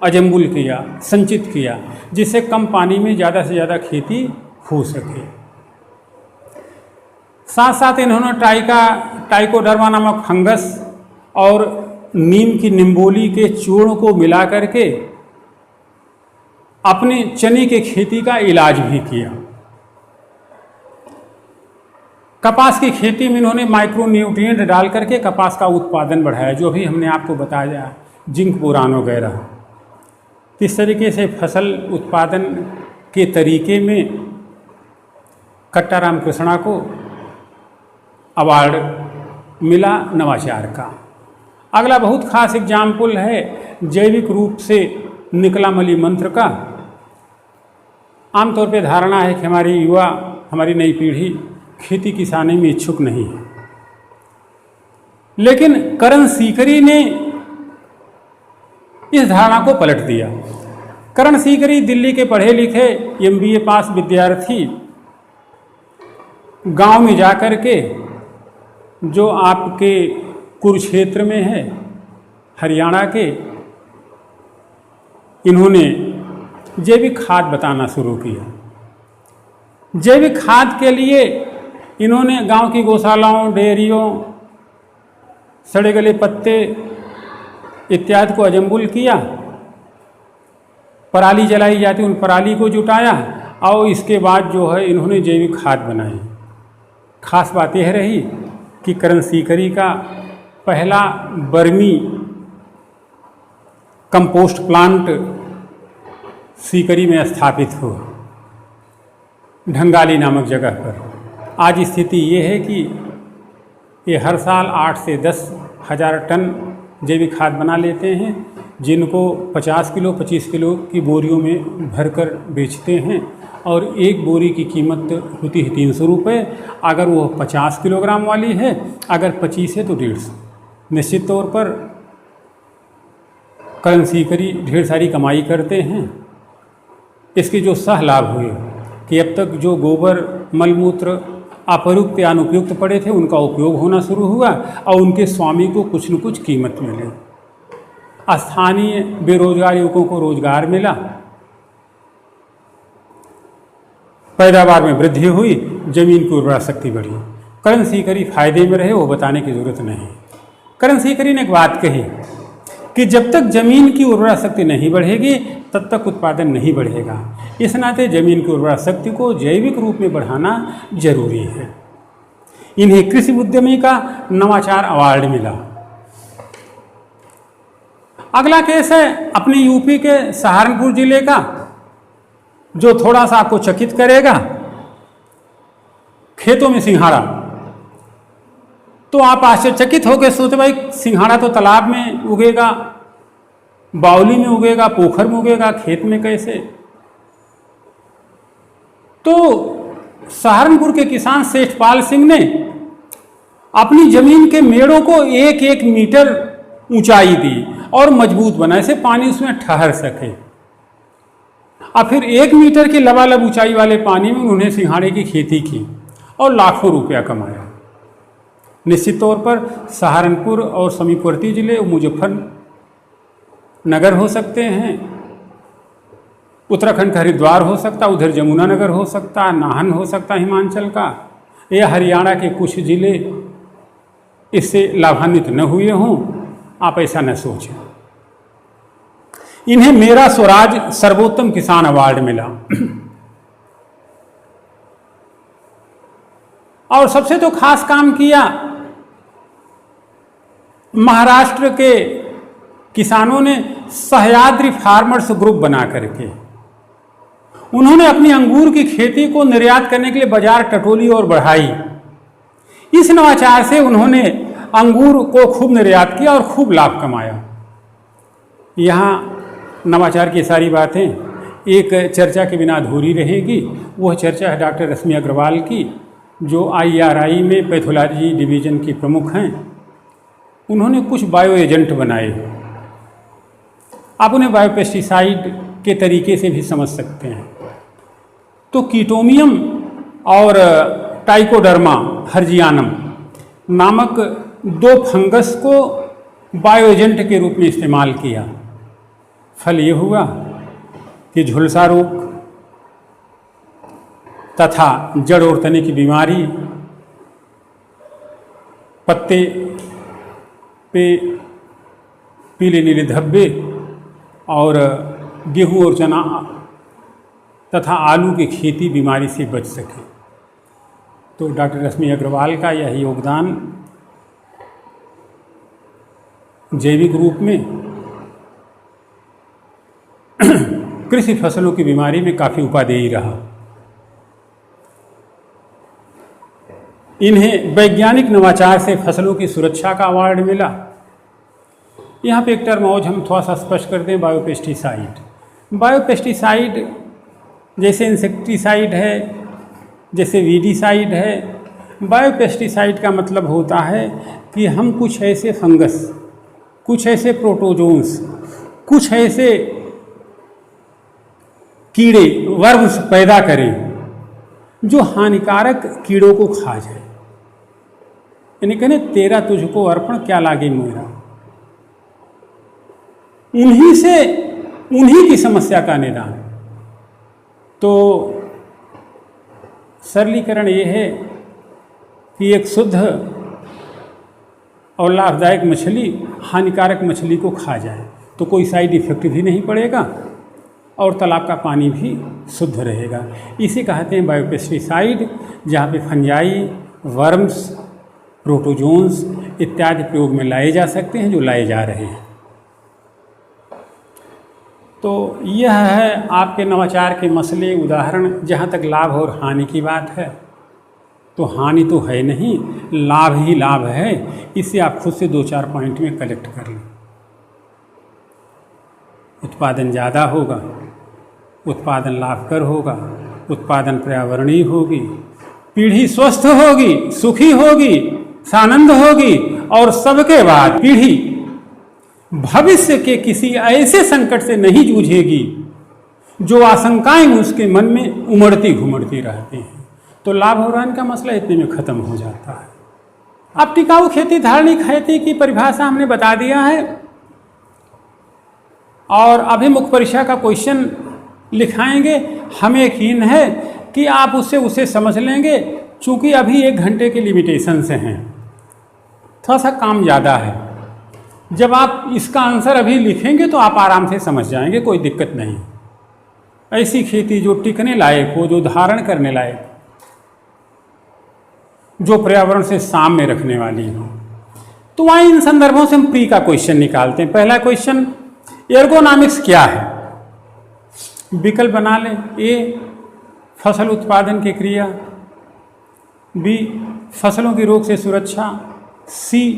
Speaker 1: अजम्बुल किया, संचित किया, जिससे कम पानी में ज़्यादा से ज़्यादा खेती हो सके। साथ साथ इन्होंने ट्राइकोडर्मा नामक फंगस और नीम की निम्बोली के चूर्ण को मिला करके अपने चने के खेती का इलाज भी किया। कपास की खेती में इन्होंने माइक्रो न्यूट्रिएंट डाल करके कपास का उत्पादन बढ़ाया, जो भी हमने आपको बताया, जिंक बोरान वगैरह। इस तरीके से फसल उत्पादन के तरीके में कट्टाराम कृष्णा को अवार्ड मिला नवाचार का। अगला बहुत खास एग्जाम्पल है जैविक रूप से निकला मली मंत्र का। आमतौर पे धारणा है कि हमारी युवा, हमारी नई पीढ़ी खेती किसानी में इच्छुक नहीं है, लेकिन करण सीकरी ने इस धारणा को पलट दिया। करण सीकरी दिल्ली के पढ़े लिखे MBA पास विद्यार्थी गांव में जाकर के, जो आपके कुरुक्षेत्र में है, हरियाणा के, इन्होंने जैविक खाद बताना शुरू किया। जैविक खाद के लिए इन्होंने गांव की गौशालाओं, डेयरियों, सड़े गले पत्ते इत्यादि को अजम्बुल किया, पराली जलाई जाती उन पराली को जुटाया और इसके बाद जो है इन्होंने जैविक खाद बनाई। खास बात यह रही कि करण सीकरी का पहला बर्मी कंपोस्ट प्लांट सीकरी में स्थापित हुआ, ढंगाली नामक जगह पर। आज स्थिति ये है कि ये हर साल 8 से 10 हज़ार टन जैविक खाद बना लेते हैं, जिनको 50 किलो 25 किलो की बोरियों में भरकर बेचते हैं और एक बोरी की कीमत होती है 300 रुपये। अगर वो 50 किलोग्राम वाली है, अगर 25 है तो 150। निश्चित तौर पर करण सीकरी ढेर सारी कमाई करते हैं। इसके जो सह लाभ हुए कि अब तक जो गोबर, मलमूत्र अपरुक्त या अनुपयुक्त पड़े थे, उनका उपयोग होना शुरू हुआ और उनके स्वामी को कुछ न कुछ कीमत मिले। स्थानीय बेरोजगार युवकों को रोजगार मिला, पैदावार में वृद्धि हुई, जमीन की उर्वरा शक्ति बढ़ी। करण सीकरी फायदे में रहे, वो बताने की जरूरत नहीं। करण सीकरी ने एक बात कही कि जब तक जमीन की उर्वरा शक्ति नहीं बढ़ेगी तब तक उत्पादन नहीं बढ़ेगा। इस नाते जमीन की उर्वरा शक्ति को जैविक रूप में बढ़ाना जरूरी है। इन्हें कृषि उद्यमी का नवाचार अवार्ड मिला। अगला केस है अपने यूपी के सहारनपुर जिले का, जो थोड़ा सा आपको चकित करेगा। खेतों में सिंघाड़ा, तो आप आश्चर्यचकित होकर सोचते भाई सिंघाड़ा तो तालाब में उगेगा, बावली में उगेगा, पोखर में उगेगा, खेत में कैसे? तो सहारनपुर के किसान सेठपाल सिंह ने अपनी जमीन के मेड़ों को 1-1 मीटर ऊंचाई दी और मजबूत बनाए, से पानी उसमें ठहर सके। और फिर 1 मीटर की लबालब ऊंचाई वाले पानी में उन्होंने सिंघाड़े की खेती की और लाखों रुपया कमाया। निश्चित तौर पर सहारनपुर और समीपवर्ती जिले मुजफ्फरनगर हो सकते हैं, उत्तराखंड का हरिद्वार हो सकता, उधर जमुनानगर हो सकता, नाहन हो सकता हिमाचल का, या हरियाणा के कुछ जिले इससे लाभान्वित न हुए हों। आप ऐसा न सोचें। इन्हें मेरा स्वराज सर्वोत्तम किसान अवार्ड मिला। और सबसे तो खास काम किया महाराष्ट्र के किसानों ने सह्याद्री फार्मर्स ग्रुप बना करके। उन्होंने अपनी अंगूर की खेती को निर्यात करने के लिए बाजार टटोली और बढ़ाई। इस नवाचार से उन्होंने अंगूर को खूब निर्यात किया और खूब लाभ कमाया। यहाँ नवाचार की सारी बातें एक चर्चा के बिना अधूरी रहेगी। वह चर्चा है डॉक्टर रश्मि अग्रवाल की, जो IRI में पैथोलॉजी डिवीज़न की प्रमुख हैं। उन्होंने कुछ बायो एजेंट बनाए। आप उन्हें बायोपेस्टिसाइड के तरीके से भी समझ सकते हैं। तो कीटोमियम और टाइकोडर्मा हर्जियानम नामक 2 फंगस को बायोएजेंट के रूप में इस्तेमाल किया। फल ये हुआ कि झुलसा रोग तथा जड़ और तने की बीमारी, पत्ते पे पीले नीले धब्बे और गेहूं और चना तथा आलू की खेती बीमारी से बच सके। तो डॉक्टर रश्मि अग्रवाल का यह योगदान जैविक रूप में कृषि फसलों की बीमारी में काफ़ी उपादेय रहा। इन्हें वैज्ञानिक नवाचार से फसलों की सुरक्षा का अवार्ड मिला। यहाँ पे एक टर्म और हम थोड़ा सा स्पष्ट कर दें, बायोपेस्टिसाइड। बायोपेस्टिसाइड जैसे इंसेक्टिसाइड है, जैसे वीडीसाइड है। बायोपेस्टिसाइड का मतलब होता है कि हम कुछ ऐसे फंगस, कुछ ऐसे प्रोटोजोन्स, कुछ ऐसे कीड़े वर्म्स पैदा करें जो हानिकारक कीड़ों को खा जाए। यानी कहने तेरा तुझको अर्पण क्या लागे मेरा। उन्हीं की समस्या का निदान। तो सरलीकरण ये है कि एक शुद्ध और लाभदायक मछली हानिकारक मछली को खा जाए तो कोई साइड इफेक्ट भी नहीं पड़ेगा और तालाब का पानी भी शुद्ध रहेगा। इसे कहते हैं बायोपेस्टिसाइड, जहाँ पे फंजाई, वर्म्स, प्रोटोजोन्स इत्यादि प्रयोग में लाए जा सकते हैं, जो लाए जा रहे हैं। तो यह है आपके नवाचार के मसले, उदाहरण। जहाँ तक लाभ और हानि की बात है तो हानि तो है नहीं, लाभ ही लाभ है। इसे आप खुद से 2-4 पॉइंट में कलेक्ट कर लें। उत्पादन ज़्यादा होगा, उत्पादन लाभकर होगा, उत्पादन पर्यावरणीय होगी, पीढ़ी स्वस्थ होगी, सुखी होगी, सानंद होगी और सबके बाद पीढ़ी भविष्य के किसी ऐसे संकट से नहीं जूझेगी जो आशंकाएं उसके मन में उमड़ती घुमड़ती रहती हैं। तो लाभ और हानि का मसला इतने में खत्म हो जाता है। अब टिकाऊ खेती, धारणिक खेती की परिभाषा हमने बता दिया है और अभिमुख परीक्षा का क्वेश्चन लिखाएंगे। हमें यकीन है कि आप उसे समझ लेंगे। चूंकि अभी 1 घंटे के लिमिटेशन से हैं, थोड़ा सा काम ज़्यादा है। जब आप इसका आंसर अभी लिखेंगे तो आप आराम से समझ जाएंगे, कोई दिक्कत नहीं। ऐसी खेती जो टिकने लायक हो, जो धारण करने लायक, जो पर्यावरण से साम्य रखने वाली हो। तो वहाँ इन संदर्भों से हम प्री का क्वेश्चन निकालते हैं। पहला क्वेश्चन, एर्गोनॉमिक्स क्या है? विकल्प बना लें। ए, फसल उत्पादन की क्रिया। बी, फसलों की रोग से सुरक्षा। सी,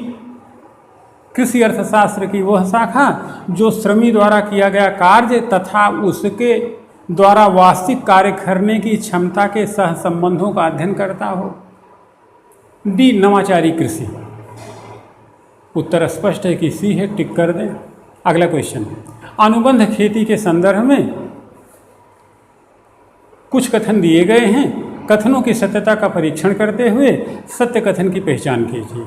Speaker 1: कृषि अर्थशास्त्र की वह शाखा जो श्रमी द्वारा किया गया कार्य तथा उसके द्वारा वास्तविक कार्य करने की क्षमता के सहसंबंधों का अध्ययन करता हो। डी, नवाचारी कृषि। उत्तर स्पष्ट है कि सी है, टिक कर दें। अगला क्वेश्चन, अनुबंध खेती के संदर्भ में कुछ कथन दिए गए हैं। कथनों की सत्यता का परीक्षण करते हुए सत्य कथन की पहचान कीजिए।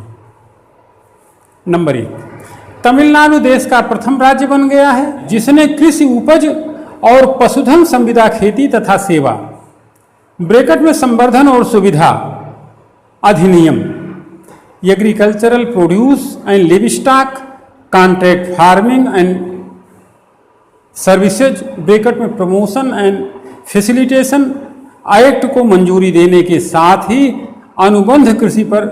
Speaker 1: नंबर 1, तमिलनाडु देश का प्रथम राज्य बन गया है जिसने कृषि उपज और पशुधन संविदा खेती तथा सेवा ब्रैकेट में संवर्धन और सुविधा अधिनियम, agricultural produce and livestock contract farming and services bracket में प्रमोशन एंड फैसिलिटेशन एक्ट को मंजूरी देने के साथ ही अनुबंध कृषि पर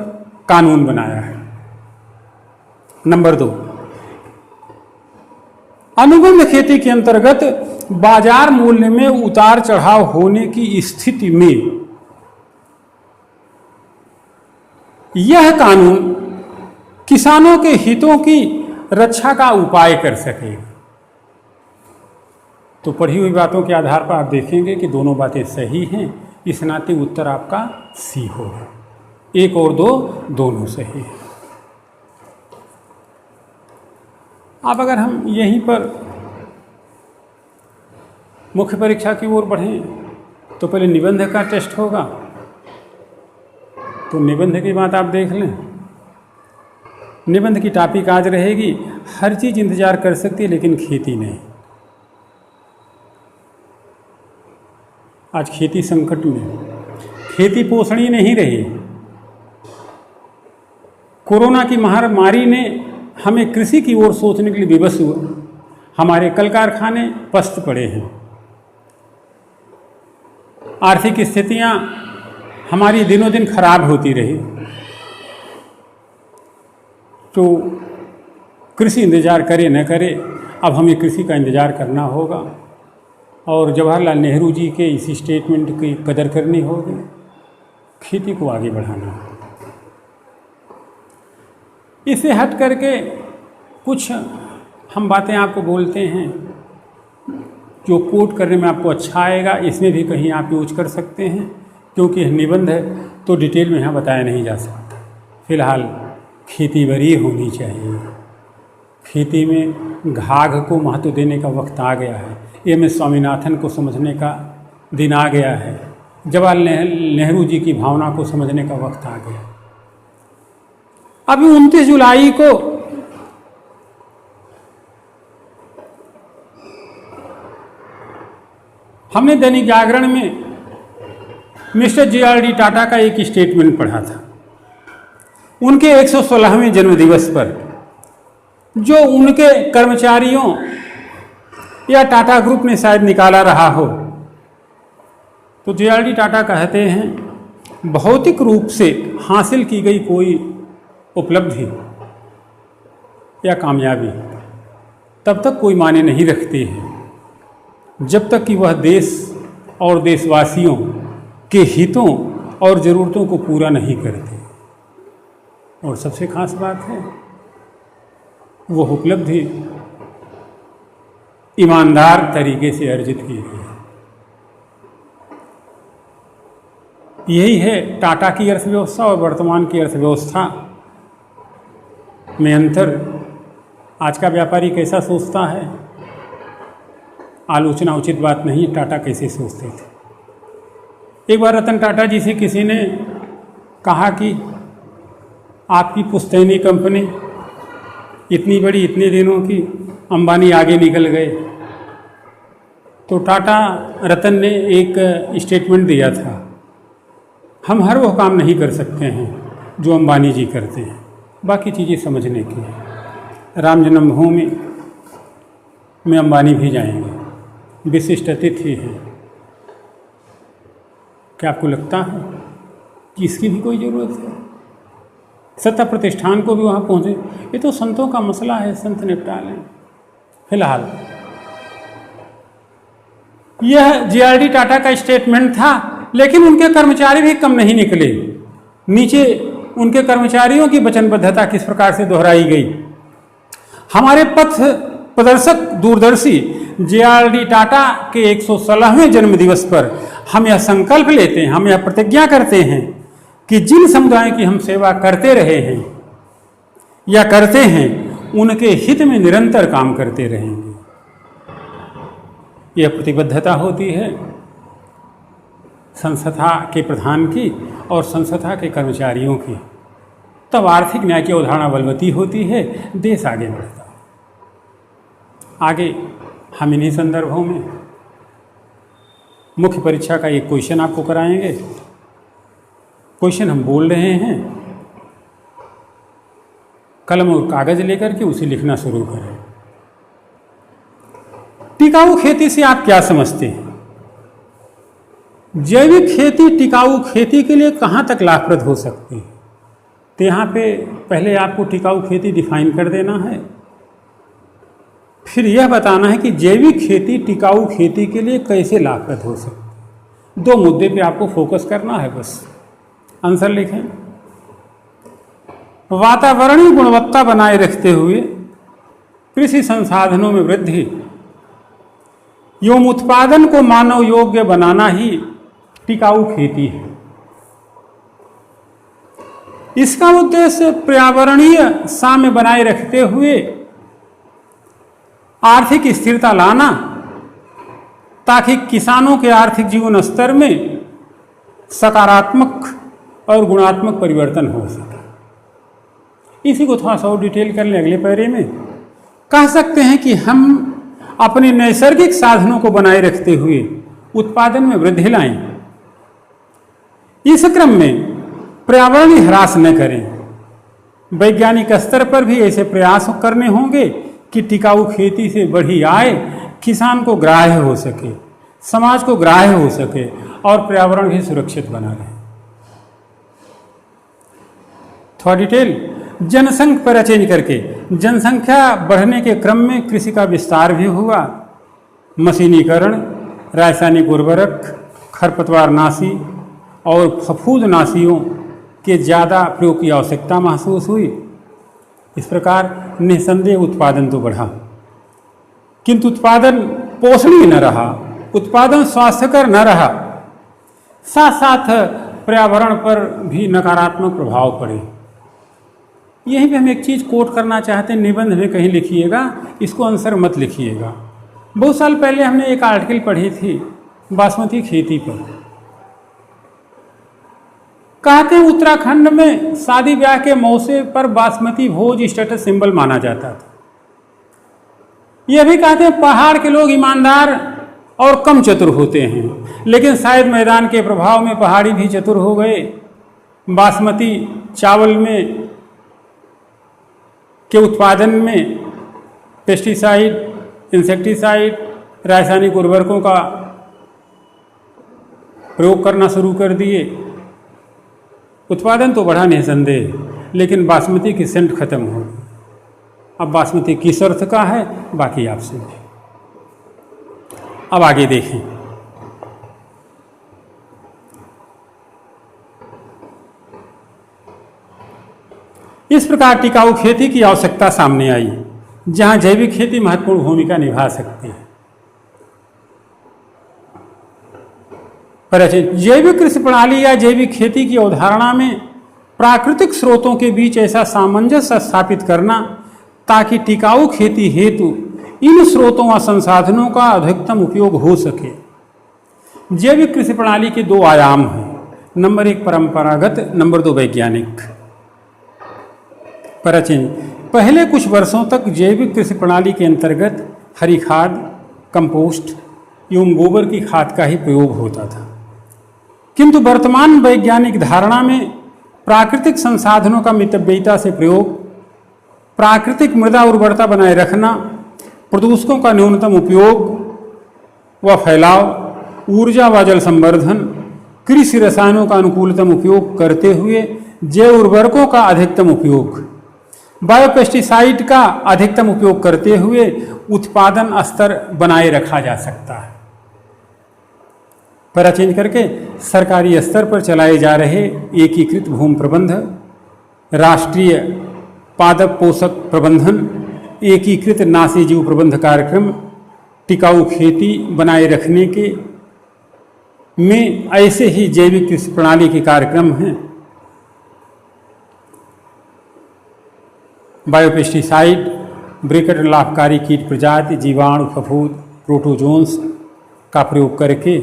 Speaker 1: कानून बनाया है। नंबर 2, अनुबंध खेती के अंतर्गत बाजार मूल्य में उतार चढ़ाव होने की स्थिति में यह कानून किसानों के हितों की रक्षा का उपाय कर सकेगा। तो पढ़ी हुई बातों के आधार पर आप देखेंगे कि दोनों बातें सही हैं। इस नाते उत्तर आपका सी होगा। 1 और 2 दोनों सही हैं। अब अगर हम यहीं पर मुख्य परीक्षा की ओर बढ़ें तो पहले निबंध का टेस्ट होगा, तो निबंध की बात आप देख लें। निबंध की टॉपिक आज रहेगी, हर चीज़ इंतजार कर सकती है लेकिन खेती नहीं। आज खेती संकट में, खेती पोषणी नहीं रही। कोरोना की महामारी ने हमें कृषि की ओर सोचने के लिए विवश हुआ। हमारे कल कारखाने पस्त पड़े हैं, आर्थिक स्थितियां हमारी दिनों दिन खराब होती रही। तो कृषि इंतजार करे न करे, अब हमें कृषि का इंतजार करना होगा और जवाहरलाल नेहरू जी के इस स्टेटमेंट की कदर करनी होगी, खेती को आगे बढ़ाना होगा। इससे हट करके कुछ हम बातें आपको बोलते हैं जो कोट करने में आपको अच्छा आएगा, इसमें भी कहीं आप यूज कर सकते हैं, क्योंकि निबंध है तो डिटेल में यहाँ बताया नहीं जा सकता। फिलहाल खेती बड़ी होनी चाहिए। खेती में घाघ को महत्व देने का वक्त आ गया है। एम.एस. स्वामीनाथन को समझने का दिन आ गया है। जवाहरलाल नेहरू जी की भावना को समझने का वक्त आ गया। अभी 29 जुलाई को हमने दैनिक जागरण में मिस्टर जे.आर.डी. टाटा का एक स्टेटमेंट पढ़ा था। उनके 116वें जन्मदिवस पर जो उनके कर्मचारियों या टाटा ग्रुप ने शायद निकाला रहा हो, तो जे.आर.डी. टाटा कहते हैं भौतिक रूप से हासिल की गई कोई उपलब्धि या कामयाबी तब तक कोई मायने नहीं रखती है जब तक कि वह देश और देशवासियों के हितों और ज़रूरतों को पूरा नहीं करते। और सबसे खास बात है, वो उपलब्धि ईमानदार तरीके से अर्जित की गई है। यही है टाटा की अर्थव्यवस्था और वर्तमान की अर्थव्यवस्था में अंतर। आज का व्यापारी कैसा सोचता है, आलोचना उचित बात नहीं। टाटा कैसे सोचते थे। एक बार रतन टाटा जी से किसी ने कहा कि आपकी पुश्तैनी कंपनी इतनी बड़ी, इतने दिनों की, अंबानी आगे निकल गए। तो टाटा रतन ने एक स्टेटमेंट दिया था, हम हर वो काम नहीं कर सकते हैं जो अंबानी जी करते हैं, बाकी चीज़ें समझने की है। राम जन्मभूमि में अंबानी भी जाएंगे, विशिष्ट अतिथि हैं। क्या आपको लगता है कि इसकी भी कोई ज़रूरत है? सत्ता प्रतिष्ठान को भी वहाँ पहुँचे, ये तो संतों का मसला है, संत निपटा लें। फिलहाल यह जे.आर.डी. टाटा का स्टेटमेंट था, लेकिन उनके कर्मचारी भी कम नहीं निकले। नीचे उनके कर्मचारियों की वचनबद्धता किस प्रकार से दोहराई गई। हमारे पथ प्रदर्शक दूरदर्शी जे.आर.डी. टाटा के 116वें जन्मदिवस पर हम यह संकल्प लेते हैं, हम यह प्रतिज्ञा करते हैं कि जिन समुदायों की हम सेवा करते रहे हैं या करते हैं, उनके हित में निरंतर काम करते रहेंगे। यह प्रतिबद्धता होती है संस्था के प्रधान की और संस्था के कर्मचारियों की। तब आर्थिक न्याय की अवधारणा बलवती होती है, देश आगे बढ़ता है। आगे हम इन्हीं संदर्भों में मुख्य परीक्षा का एक क्वेश्चन आपको कराएंगे। क्वेश्चन हम बोल रहे हैं, कलम और कागज लेकर के उसे लिखना शुरू करें। टिकाऊ खेती से आप क्या समझते हैं? जैविक खेती टिकाऊ खेती के लिए कहाँ तक लाभप्रद हो सकती है? तो यहाँ पे पहले आपको टिकाऊ खेती डिफाइन कर देना है, फिर यह बताना है कि जैविक खेती टिकाऊ खेती के लिए कैसे लाभप्रद हो सकती है। 2 मुद्दे पे आपको फोकस करना है, बस। आंसर लिखें। वातावरणीय गुणवत्ता बनाए रखते हुए कृषि संसाधनों में वृद्धि एवं उत्पादन को मानव योग्य बनाना ही टिकाऊ खेती है। इसका उद्देश्य पर्यावरणीय साम्य बनाए रखते हुए आर्थिक स्थिरता लाना, ताकि किसानों के आर्थिक जीवन स्तर में सकारात्मक और गुणात्मक परिवर्तन हो सके। इसी को थोड़ा सा और डिटेल कर लें अगले पैरे में। कह सकते हैं कि हम अपने नैसर्गिक साधनों को बनाए रखते हुए उत्पादन में वृद्धि लाएं। इस क्रम में पर्यावरणीय ह्रास न करें। वैज्ञानिक स्तर पर भी ऐसे प्रयास करने होंगे कि टिकाऊ खेती से बढ़ी आय किसान को ग्राह्य हो सके, समाज को ग्राह्य हो सके और पर्यावरण भी सुरक्षित बना रहे। थोड़ा डिटेल जनसंख्या पर चेंज करके, जनसंख्या बढ़ने के क्रम में कृषि का विस्तार भी हुआ। मशीनीकरण, रासायनिक उर्वरक, खरपतवारनाशी और फफूंदनाशियों के ज़्यादा प्रयोग की आवश्यकता महसूस हुई। इस प्रकार निस्संदेह उत्पादन तो बढ़ा, किंतु उत्पादन पोषणीय न रहा, उत्पादन स्वास्थ्यकर न रहा। साथ साथ पर्यावरण पर भी नकारात्मक प्रभाव पड़े। यहीं पे हम एक चीज़ कोट करना चाहते हैं, निबंध में कहीं लिखिएगा, इसको आंसर मत लिखिएगा। बहुत साल पहले हमने एक आर्टिकल पढ़ी थी बासमती खेती पर। कहते हैं उत्तराखंड में शादी ब्याह के मौके पर बासमती भोज स्टेटस सिंबल माना जाता था। यह भी कहते हैं पहाड़ के लोग ईमानदार और कम चतुर होते हैं, लेकिन शायद मैदान के प्रभाव में पहाड़ी भी चतुर हो गए। बासमती चावल में के उत्पादन में पेस्टिसाइड, इंसेक्टिसाइड, रासायनिक उर्वरकों का प्रयोग करना शुरू कर दिए। उत्पादन तो बढ़ा निस्संदेह, लेकिन बासमती की सेंट खत्म हो गई। अब बासमती किस अर्थ का है, बाकी आप समझें। अब आगे देखें। इस प्रकार टिकाऊ खेती की आवश्यकता सामने आई, जहां जैविक खेती महत्वपूर्ण भूमिका निभा सकती है। पर जैविक कृषि प्रणाली या जैविक खेती की अवधारणा में प्राकृतिक स्रोतों के बीच ऐसा सामंजस्य स्थापित करना ताकि टिकाऊ खेती हेतु इन स्रोतों व संसाधनों का अधिकतम उपयोग हो सके। जैविक कृषि प्रणाली के दो आयाम हैं, नंबर 1 परंपरागत, नंबर 2 वैज्ञानिक। पहले कुछ वर्षों तक जैविक कृषि प्रणाली के अंतर्गत हरी खाद, कंपोस्ट एवं गोबर की खाद का ही प्रयोग होता था, किंतु वर्तमान वैज्ञानिक धारणा में प्राकृतिक संसाधनों का मितव्ययिता से प्रयोग, प्राकृतिक मृदा उर्वरता बनाए रखना, प्रदूषकों का न्यूनतम उपयोग व फैलाव, ऊर्जा व जल संवर्धन, कृषि रसायनों का अनुकूलतम उपयोग करते हुए जैव उर्वरकों का अधिकतम उपयोग, बायोपेस्टिसाइड का अधिकतम उपयोग करते हुए उत्पादन स्तर बनाए रखा जा सकता है। पैरा चेंज करके सरकारी स्तर पर चलाए जा रहे एकीकृत भूमि प्रबंध, राष्ट्रीय पादप पोषक प्रबंधन, एकीकृत नाशी जीव प्रबंध कार्यक्रम टिकाऊ खेती बनाए रखने के में ऐसे ही जैविक कृषि प्रणाली के कार्यक्रम हैं। बायोपेस्टिसाइड, ब्रेकेट लाभकारी कीट प्रजाति, जीवाणु, फफूंद, प्रोटोजोन्स का प्रयोग करके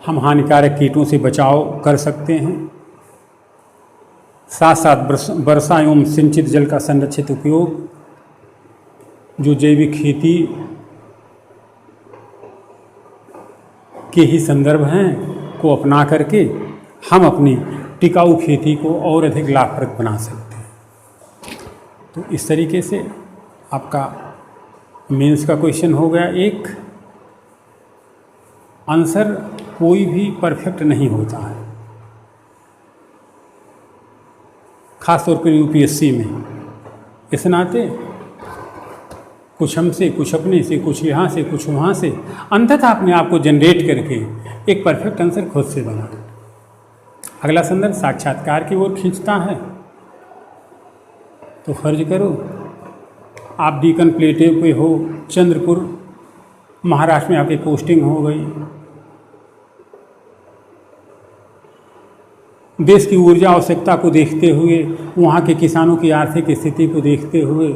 Speaker 1: हम हानिकारक कीटों से बचाव कर सकते हैं। साथ साथ वर्षा एवं सिंचित जल का संरक्षित उपयोग, जो जैविक खेती के ही संदर्भ हैं, को अपना करके हम अपनी टिकाऊ खेती को और अधिक लाभप्रद बना सकते हैं। तो इस तरीके से आपका मेंस का क्वेश्चन हो गया एक। आंसर कोई भी परफेक्ट नहीं होता है, खासतौर पर यूपीएससी में। इस नाते कुछ हमसे, कुछ अपने से, कुछ यहाँ से, कुछ वहाँ से, अंततः अपने आप को जनरेट करके एक परफेक्ट आंसर खुद से बना। अगला संदर्भ साक्षात्कार की ओर खींचता है। तो फर्ज करो आप डीकन प्लेटेव पे हो, चंद्रपुर महाराष्ट्र में आपकी पोस्टिंग हो गई। देश की ऊर्जा आवश्यकता को देखते हुए, वहाँ के किसानों की आर्थिक स्थिति को देखते हुए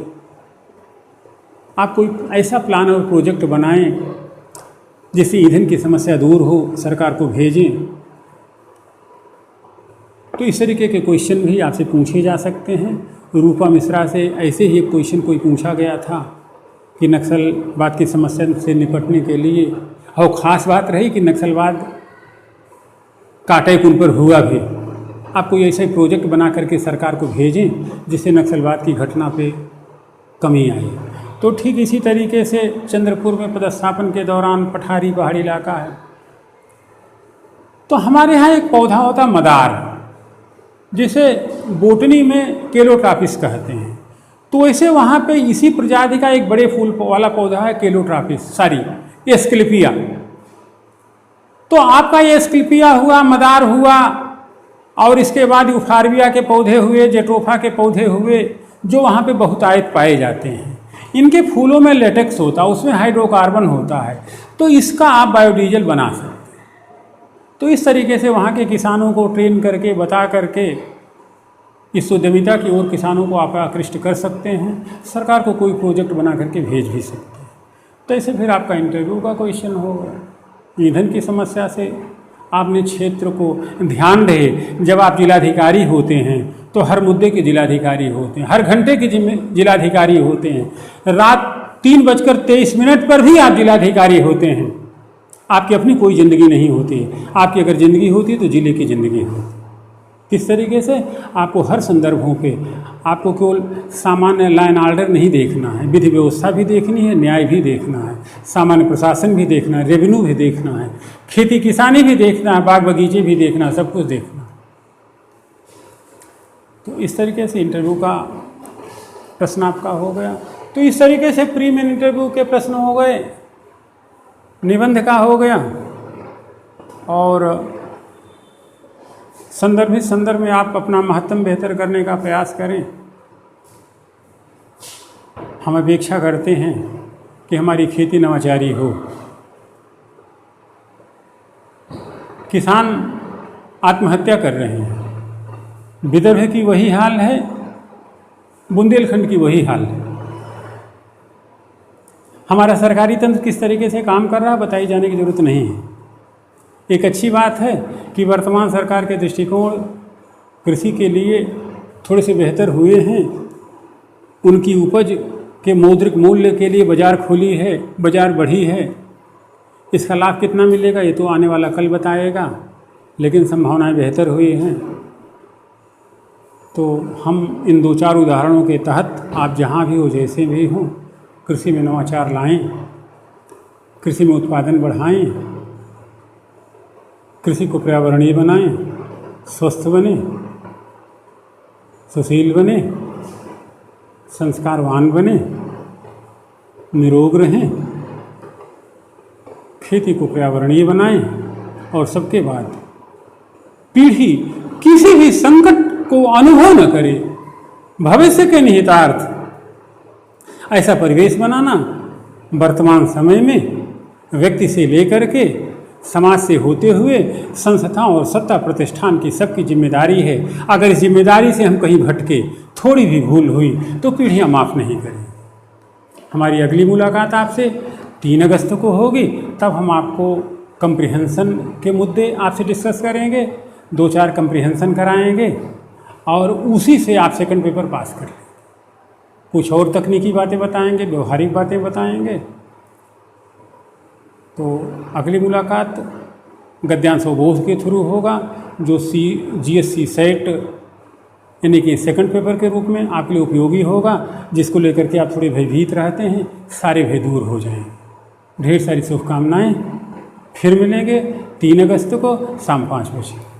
Speaker 1: आप कोई ऐसा प्लान और प्रोजेक्ट बनाएं जिससे ईंधन की समस्या दूर हो, सरकार को भेजें तो इस तरीके के क्वेश्चन भी आपसे पूछे जा सकते हैं। रूपा मिश्रा से ऐसे ही एक क्वेश्चन कोई पूछा गया था कि नक्सलवाद की समस्या से निपटने के लिए, और ख़ास बात रही कि नक्सलवाद काटेकुन पर हुआ भी। आप कोई ऐसा प्रोजेक्ट बना करके सरकार को भेजें जिससे नक्सलवाद की घटना पे कमी आई। तो ठीक इसी तरीके से चंद्रपुर में पदस्थापन के दौरान, पठारी पहाड़ी इलाका है, तो हमारे यहाँ एक पौधा होता मदार, जिसे बोटनी में केलोट्रापिस कहते हैं। तो वैसे वहाँ पे इसी प्रजाति का एक बड़े फूल वाला पौधा है केलोट्रापिस, एस्क्लेपिया। तो आपका ये एस्क्लेपिया हुआ, मदार हुआ, और इसके बाद यूफार्बिया के पौधे हुए, जेट्रोफा के पौधे हुए, जो वहाँ पे बहुतायत पाए जाते हैं। इनके फूलों में लेटेक्स होता है, उसमें हाइड्रोकार्बन होता है, तो इसका आप बायोडीजल बना सकते हैं। तो इस तरीके से वहाँ के किसानों को ट्रेन करके, बता करके इस उद्यमिता की ओर किसानों को आप आकृष्ट कर सकते हैं। सरकार को कोई प्रोजेक्ट बना करके भेज भी सकते हैं। तो ऐसे फिर आपका इंटरव्यू का क्वेश्चन होगा। ईंधन की समस्या से आपने क्षेत्र को ध्यान रहे, जब आप जिलाधिकारी होते हैं तो हर मुद्दे के जिलाधिकारी होते हैं, हर घंटे के जिलाधिकारी होते हैं, रात 3:23 पर भी आप जिलाधिकारी होते हैं। आपकी अपनी कोई ज़िंदगी नहीं होती। आपकी अगर ज़िंदगी होती तो जिले की ज़िंदगी होती। किस तरीके से आपको हर संदर्भों पे आपको केवल सामान्य लॉ एंड ऑर्डर नहीं देखना है, विधि व्यवस्था भी देखनी है, न्याय भी देखना है, सामान्य प्रशासन भी देखना है, रेवेन्यू भी देखना है, खेती किसानी भी देखना है, बाग बगीचे भी देखना है, सब कुछ देखना है। तो इस तरीके से इंटरव्यू का प्रश्न आपका हो गया। तो इस तरीके से प्री मेन इंटरव्यू के प्रश्न हो गए, निबंध का हो गया, और संदर्भ में आप अपना महत्तम बेहतर करने का प्रयास करें। हम अपेक्षा करते हैं कि हमारी खेती नवाचारी हो। किसान आत्महत्या कर रहे हैं, विदर्भ की वही हाल है, बुंदेलखंड की वही हाल है। हमारा सरकारी तंत्र किस तरीके से काम कर रहा है बताई जाने की जरूरत नहीं है। एक अच्छी बात है कि वर्तमान सरकार के दृष्टिकोण कृषि के लिए थोड़े से बेहतर हुए हैं। उनकी उपज के मौद्रिक मूल्य के लिए बाज़ार खुली है, बाज़ार बढ़ी है। इसका लाभ कितना मिलेगा ये तो आने वाला कल बताएगा, लेकिन संभावनाएं बेहतर हुई हैं। तो हम इन 2-4 उदाहरणों के तहत आप जहाँ भी हो, जैसे भी हों, कृषि में नवाचार लाएं, कृषि में उत्पादन बढ़ाएं, कृषि को पर्यावरणीय बनाएं, स्वस्थ बने, सुशील बने, संस्कारवान बने, निरोग रहें, खेती को पर्यावरणीय बनाएं, और सबके बाद पीढ़ी किसी भी संकट को अनुभव न करे, भविष्य के निहितार्थ ऐसा परिवेश बनाना वर्तमान समय में व्यक्ति से लेकर के समाज से होते हुए संस्थाओं और सत्ता प्रतिष्ठान की सबकी जिम्मेदारी है। अगर इस जिम्मेदारी से हम कहीं भटके, थोड़ी भी भूल हुई तो पीढ़ियां माफ़ नहीं करें। हमारी अगली मुलाकात आपसे 3 अगस्त को होगी, तब हम आपको कंप्रीहेंशन के मुद्दे आपसे डिस्कस करेंगे, 2-4 कंप्रीहेंशन कराएंगे, और उसी से आप सेकंड पेपर पास कर लें। कुछ और तकनीकी बातें बताएंगे, व्यवहारिक बातें बताएंगे। तो अगली मुलाकात गद्यांश बोस के थ्रू होगा, जो GSC सेट यानी कि सेकंड पेपर के रूप में आपके लिए उपयोगी होगा, जिसको लेकर के आप थोड़े भयभीत रहते हैं, सारे भय दूर हो जाएंगे। ढेर सारी शुभकामनाएं। फिर मिलेंगे 3 अगस्त को शाम 5 बजे।